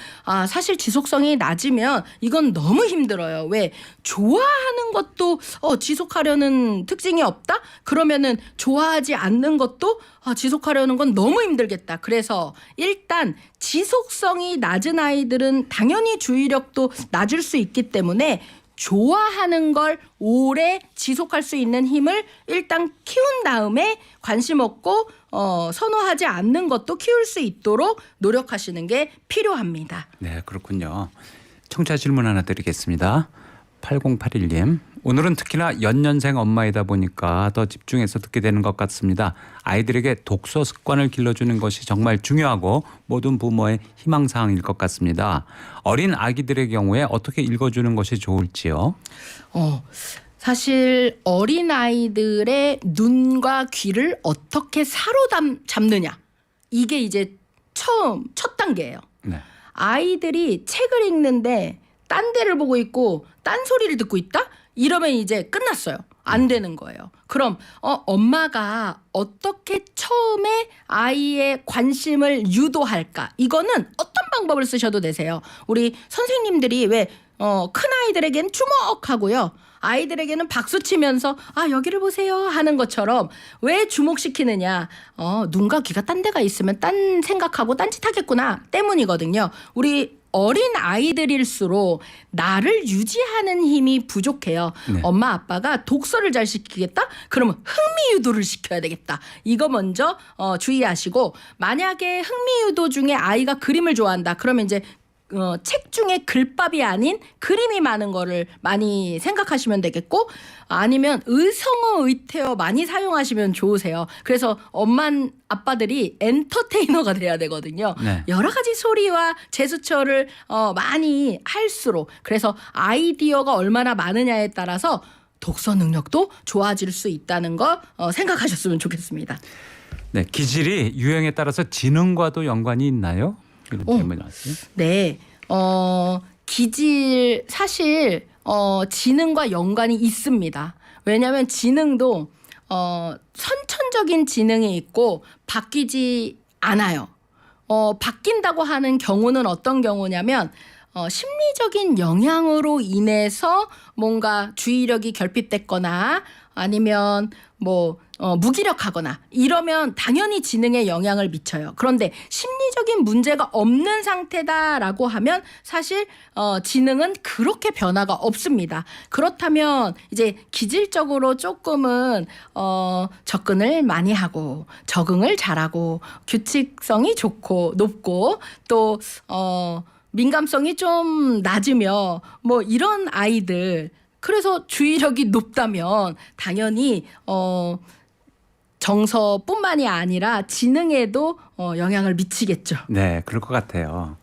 사실 지속성이 낮으면 이건 너무 힘들어요. 왜 좋아하는 것도 지속하려는 특징이 없다? 그러면은 좋아하지 않는 것도 지속하려는 건 너무 힘들겠다. 그래서 일단 지속성이 낮은 아이들은 당연히 주의력도 낮을 수 있기 때문에 좋아하는 걸 오래 지속할 수 있는 힘을 일단 키운 다음에 관심 없고 선호하지 않는 것도 키울 수 있도록 노력하시는 게 필요합니다. 네, 그렇군요. 청취자 질문 하나 드리겠습니다. 8081님. 오늘은 특히나 연년생 엄마이다 보니까 더 집중해서 듣게 되는 것 같습니다. 아이들에게 독서 습관을 길러주는 것이 정말 중요하고 모든 부모의 희망사항일 것 같습니다. 어린 아기들의 경우에 어떻게 읽어주는 것이 좋을지요? 사실 어린아이들의 눈과 귀를 어떻게 사로잡느냐 이게 이제 첫 단계예요. 네. 아이들이 책을 읽는데 딴 데를 보고 있고 딴 소리를 듣고 있다? 이러면 이제 끝났어요. 안 되는 거예요. 그럼 엄마가 어떻게 처음에 아이의 관심을 유도할까? 이거는 어떤 방법을 쓰셔도 되세요. 우리 선생님들이 왜 큰 아이들에겐 주목하고요. 아이들에게는 박수 치면서 여기를 보세요 하는 것처럼 왜 주목시키느냐. 눈과 귀가 딴 데가 있으면 딴 생각하고 딴짓 하겠구나 때문이거든요. 우리 어린 아이들일수록 나를 유지하는 힘이 부족해요. 네. 엄마 아빠가 독서를 잘 시키겠다? 그러면 흥미 유도를 시켜야 되겠다. 이거 먼저 주의하시고 만약에 흥미 유도 중에 아이가 그림을 좋아한다. 그러면 이제 책 중에 글밥이 아닌 그림이 많은 거를 많이 생각하시면 되겠고 아니면 의성어 의태어 많이 사용하시면 좋으세요. 그래서 엄마 아빠들이 엔터테이너가 돼야 되거든요. 네. 여러 가지 소리와 제스처를 많이 할수록 그래서 아이디어가 얼마나 많으냐에 따라서 독서 능력도 좋아질 수 있다는 거 생각하셨으면 좋겠습니다. 네, 기질이 유형에 따라서 지능과도 연관이 있나요? 이런 질문이 나왔어요. 네. 기질 사실 지능과 연관이 있습니다. 왜냐하면 지능도 선천적인 지능이 있고 바뀌지 않아요. 바뀐다고 하는 경우는 어떤 경우냐면 심리적인 영향으로 인해서 뭔가 주의력이 결핍됐거나 아니면 뭐 무기력하거나 이러면 당연히 지능에 영향을 미쳐요. 그런데 심리적인 문제가 없는 상태다라고 하면 사실 지능은 그렇게 변화가 없습니다. 그렇다면 이제 기질적으로 조금은 접근을 많이 하고 적응을 잘하고 규칙성이 좋고 높고 또 민감성이 좀 낮으며 뭐 이런 아이들 그래서 주의력이 높다면 당연히 정서뿐만이 아니라 지능에도 영향을 미치겠죠. 네, 그럴 것 같아요.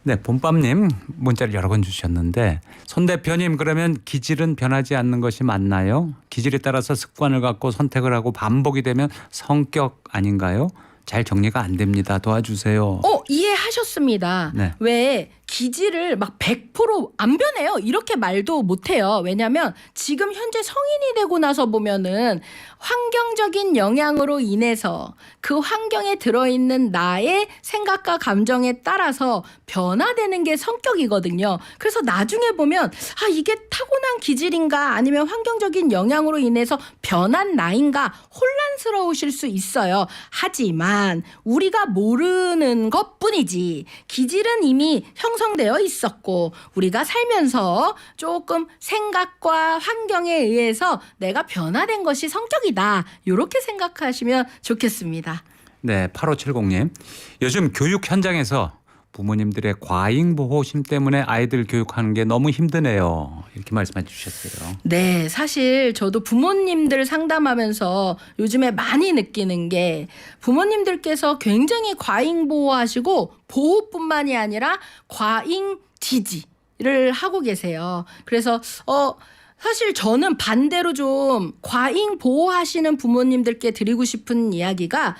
네, 봄밤님 문자를 여러 번 주셨는데 손 대표님 그러면 기질은 변하지 않는 것이 맞나요? 기질에 따라서 습관을 갖고 선택을 하고 반복이 되면 성격 아닌가요? 잘 정리가 안 됩니다. 도와주세요. 이해하셨습니다. 네. 왜 기질을 막 100%안 변해요. 이렇게 말도 못해요. 왜냐하면 지금 현재 성인이 되고 나서 보면은 환경적인 영향으로 인해서 그 환경에 들어있는 나의 생각과 감정에 따라서 변화되는 게 성격이거든요. 그래서 나중에 보면 이게 타고난 기질인가 아니면 환경적인 영향으로 인해서 변한 나인가 혼란스러우실 수 있어요. 하지만 우리가 모르는 것뿐이지 기질은 이미 형성되어 있었고 우리가 살면서 조금 생각과 환경에 의해서 내가 변화된 것이 성격이다. 이렇게 생각하시면 좋겠습니다. 네, 8570님. 요즘 교육 현장에서 부모님들의 과잉 보호심 때문에 아이들 교육하는 게 너무 힘드네요. 이렇게 말씀해 주셨어요. 네, 사실 저도 부모님들 상담하면서 요즘에 많이 느끼는 게 부모님들께서 굉장히 과잉 보호하시고 보호뿐만이 아니라 과잉 지지를 하고 계세요. 그래서 사실 저는 반대로 좀 과잉 보호하시는 부모님들께 드리고 싶은 이야기가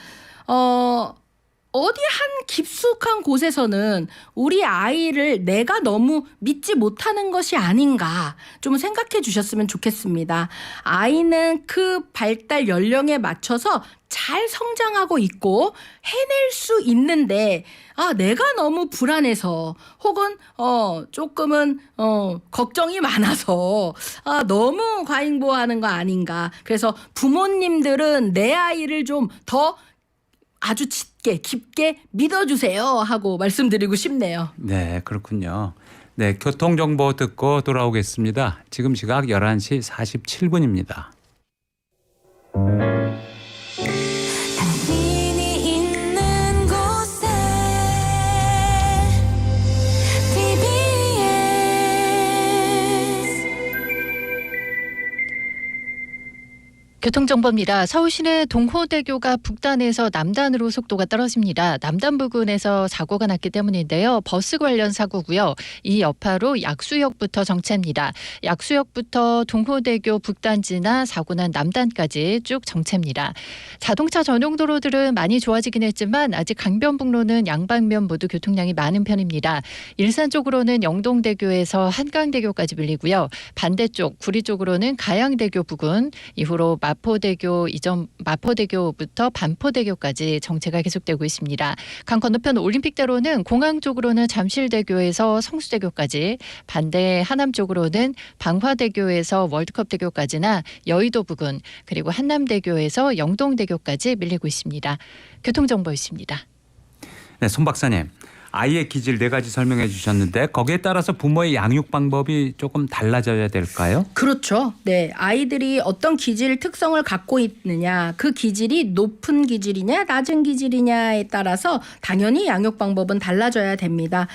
어디 한 깊숙한 곳에서는 우리 아이를 내가 너무 믿지 못하는 것이 아닌가 좀 생각해 주셨으면 좋겠습니다. 아이는 그 발달 연령에 맞춰서 잘 성장하고 있고 해낼 수 있는데 내가 너무 불안해서 혹은 조금은 걱정이 많아서 너무 과잉보호하는 거 아닌가. 그래서 부모님들은 내 아이를 좀 더 아주 짙게 깊게 믿어주세요 하고 말씀드리고 싶네요. 네, 그렇군요. 네, 교통정보 듣고 돌아오겠습니다. 지금 시각 11시 47분입니다. 당신이 있는 곳에 TBS 교통정보입니다. 서울 시내 동호대교가 북단에서 남단으로 속도가 떨어집니다. 남단 부근에서 사고가 났기 때문인데요. 버스 관련 사고고요. 이 여파로 약수역부터 정체입니다. 약수역부터 동호대교 북단 지나 사고 난 남단까지 쭉 정체입니다. 자동차 전용 도로들은 많이 좋아지긴 했지만 아직 강변북로는 양방면 모두 교통량이 많은 편입니다. 일산 쪽으로는 영동대교에서 한강대교까지 밀리고요. 반대쪽 구리 쪽으로는 가양대교 부근 이후로 마포대교부터 반포대교까지 정체가 계속되고 있습니다. 강 건너편 올림픽대로는 공항 쪽으로는 잠실대교에서 성수대교까지, 반대 하남 쪽으로는 방화대교에서 월드컵대교까지나 여의도 부근, 그리고 한남대교에서 영동대교까지 밀리고 있습니다. 교통정보였습니다. 네, 손 박사님. 아이의 기질 4가지 설명해 주셨는데 거기에 따라서 부모의 양육 방법이 조금 달라져야 될까요? 그렇죠. 네, 아이들이 어떤 기질 특성을 갖고 있느냐, 그 기질이 높은 기질이냐 낮은 기질이냐에 따라서 당연히 양육 방법은 달라져야 됩니다.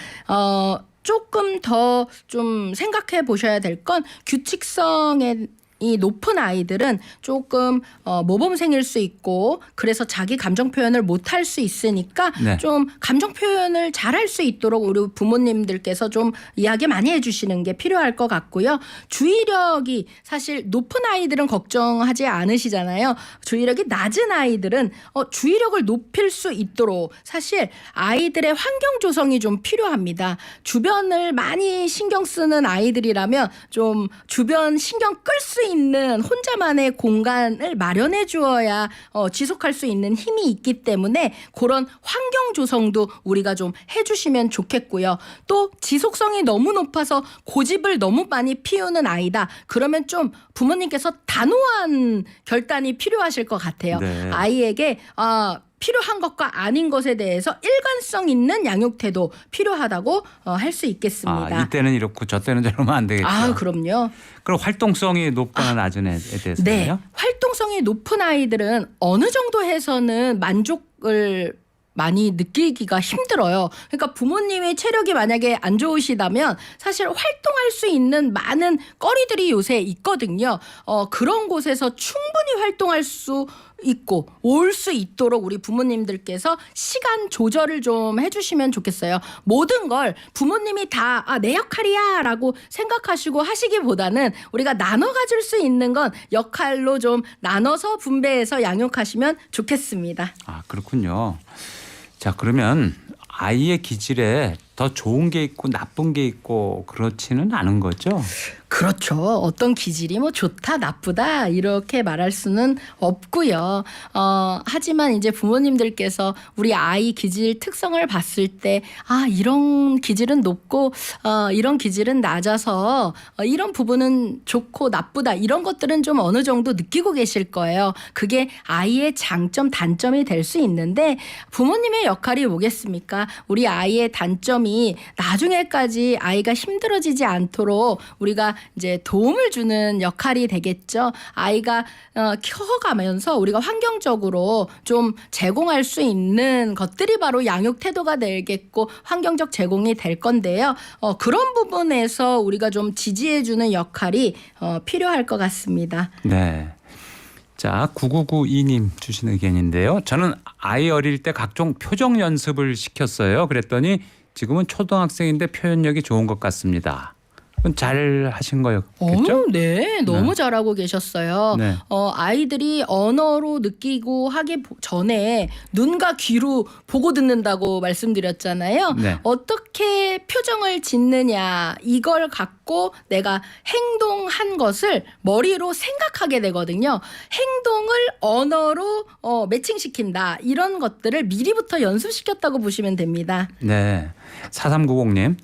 조금 더 좀 생각해 보셔야 될 건 규칙성에 이 높은 아이들은 조금 모범생일 수 있고 그래서 자기 감정 표현을 못할 수 있으니까 네. 좀 감정 표현을 잘할 수 있도록 우리 부모님들께서 좀 이야기 많이 해주시는 게 필요할 것 같고요. 주의력이 사실 높은 아이들은 걱정하지 않으시잖아요. 주의력이 낮은 아이들은 주의력을 높일 수 있도록 사실 아이들의 환경 조성이 좀 필요합니다. 주변을 많이 신경 쓰는 아이들이라면 좀 주변 신경 끌 수 있는 혼자만의 공간을 마련해 주어야 지속할 수 있는 힘이 있기 때문에 그런 환경 조성도 우리가 좀 해주시면 좋겠고요. 또 지속성이 너무 높아서 고집을 너무 많이 피우는 아이다. 그러면 좀 부모님께서 단호한 결단이 필요하실 것 같아요. 네. 아이에게 필요한 것과 아닌 것에 대해서 일관성 있는 양육 태도 필요하다고 할 수 있겠습니다. 이때는 이렇고 저 때는 저러면 안 되겠죠. 그럼요. 그럼 활동성이 높거나 낮은 애에 대해서요? 네. 활동성이 높은 아이들은 어느 정도 해서는 만족을 많이 느끼기가 힘들어요. 그러니까 부모님의 체력이 만약에 안 좋으시다면 사실 활동할 수 있는 많은 거리들이 요새 있거든요. 그런 곳에서 충분히 활동할 수 있고 올 수 있도록 우리 부모님들께서 시간 조절을 좀 해주시면 좋겠어요. 모든 걸 부모님이 다 내 역할이야 라고 생각하시고 하시기보다는 우리가 나눠 가질 수 있는 건 역할로 좀 나눠서 분배해서 양육하시면 좋겠습니다. 그렇군요. 자, 그러면 아이의 기질에 더 좋은 게 있고 나쁜 게 있고 그렇지는 않은 거죠? 그렇죠. 어떤 기질이 뭐 좋다 나쁘다 이렇게 말할 수는 없고요. 하지만 이제 부모님들께서 우리 아이 기질 특성을 봤을 때 이런 기질은 높고 이런 기질은 낮아서 이런 부분은 좋고 나쁘다 이런 것들은 좀 어느 정도 느끼고 계실 거예요. 그게 아이의 장점 단점이 될 수 있는데 부모님의 역할이 뭐겠습니까? 우리 아이의 단점이 나중에까지 아이가 힘들어지지 않도록 우리가 이제 도움을 주는 역할이 되겠죠. 아이가 커가면서 우리가 환경적으로 좀 제공할 수 있는 것들이 바로 양육 태도가 되겠고 환경적 제공이 될 건데요. 그런 부분에서 우리가 좀 지지해주는 역할이 필요할 것 같습니다. 네. 자, 9992님 주신 의견인데요. 저는 아이 어릴 때 각종 표정 연습을 시켰어요. 그랬더니 지금은 초등학생인데 표현력이 좋은 것 같습니다. 그건 잘 하신 거였겠죠? 네, 너무 잘하고 계셨어요. 네. 아이들이 언어로 느끼고 하기 전에 눈과 귀로 보고 듣는다고 말씀드렸잖아요. 네. 어떻게 표정을 짓느냐 이걸 갖고 내가 행동한 것을 머리로 생각하게 되거든요. 행동을 언어로 매칭시킨다. 이런 것들을 미리부터 연습시켰다고 보시면 됩니다. 네. 4390님.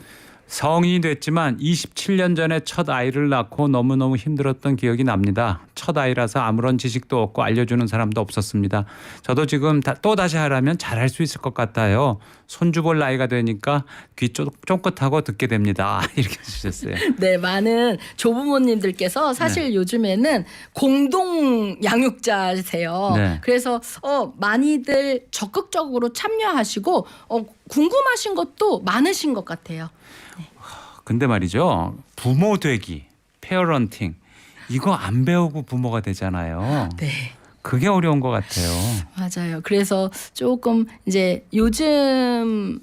성인이 됐지만 27년 전에 첫 아이를 낳고 너무너무 힘들었던 기억이 납니다. 첫 아이라서 아무런 지식도 없고 알려주는 사람도 없었습니다. 저도 지금 또 다시 하라면 잘할 수 있을 것 같아요. 손주 볼 나이가 되니까 귀 쫑긋하고 듣게 됩니다. 이렇게 주셨어요. 네, 많은 조부모님들께서 사실 요즘에는 공동 양육자세요. 네. 그래서 많이들 적극적으로 참여하시고 궁금하신 것도 많으신 것 같아요. 근데 말이죠. 부모 되기, 페어런팅 이거 안 배우고 부모가 되잖아요. 네. 그게 어려운 것 같아요. 맞아요. 그래서 조금 이제 요즘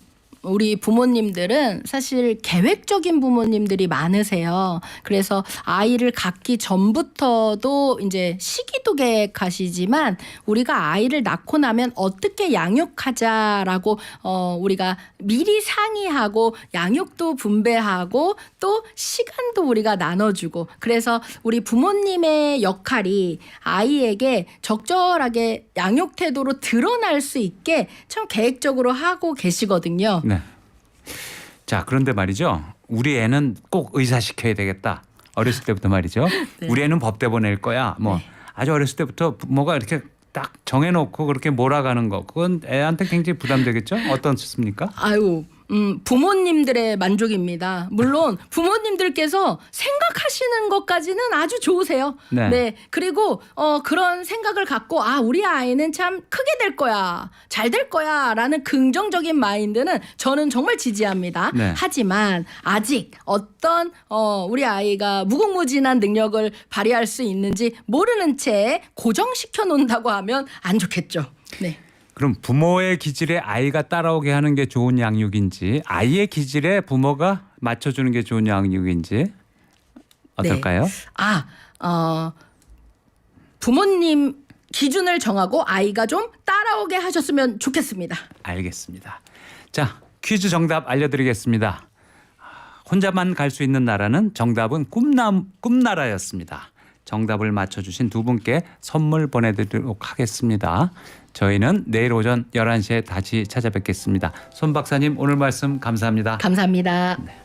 우리 부모님들은 사실 계획적인 부모님들이 많으세요. 그래서 아이를 갖기 전부터도 이제 시기도 계획하시지만 우리가 아이를 낳고 나면 어떻게 양육하자라고 우리가 미리 상의하고 양육도 분배하고 또 시간도 우리가 나눠주고 그래서 우리 부모님의 역할이 아이에게 적절하게 양육 태도로 드러날 수 있게 참 계획적으로 하고 계시거든요. 네. 자, 그런데 말이죠. 우리 애는 꼭 의사시켜야 되겠다. 어렸을 때부터 말이죠. 네. 우리 애는 법대 보낼 거야. 뭐 아주 어렸을 때부터 뭐가 이렇게 딱 정해놓고 그렇게 몰아가는 거. 그건 애한테 굉장히 부담되겠죠? 어떻습니까? 부모님들의 만족입니다. 물론 부모님들께서 생각하시는 것까지는 아주 좋으세요. 네. 그리고 그런 생각을 갖고 우리 아이는 참 크게 될 거야, 잘 될 거야라는 긍정적인 마인드는 저는 정말 지지합니다. 네. 하지만 아직 어떤 우리 아이가 무궁무진한 능력을 발휘할 수 있는지 모르는 채 고정시켜 놓는다고 하면 안 좋겠죠. 네. 그럼 부모의 기질에 아이가 따라오게 하는 게 좋은 양육인지 아이의 기질에 부모가 맞춰주는 게 좋은 양육인지 어떨까요? 부모님 기준을 정하고 아이가 좀 따라오게 하셨으면 좋겠습니다. 알겠습니다. 자, 퀴즈 정답 알려드리겠습니다. 혼자만 갈 수 있는 나라는 정답은 꿈나라였습니다. 정답을 맞춰주신 두 분께 선물 보내드리도록 하겠습니다. 저희는 내일 오전 11시에 다시 찾아뵙겠습니다. 손 박사님 오늘 말씀 감사합니다. 감사합니다. 네.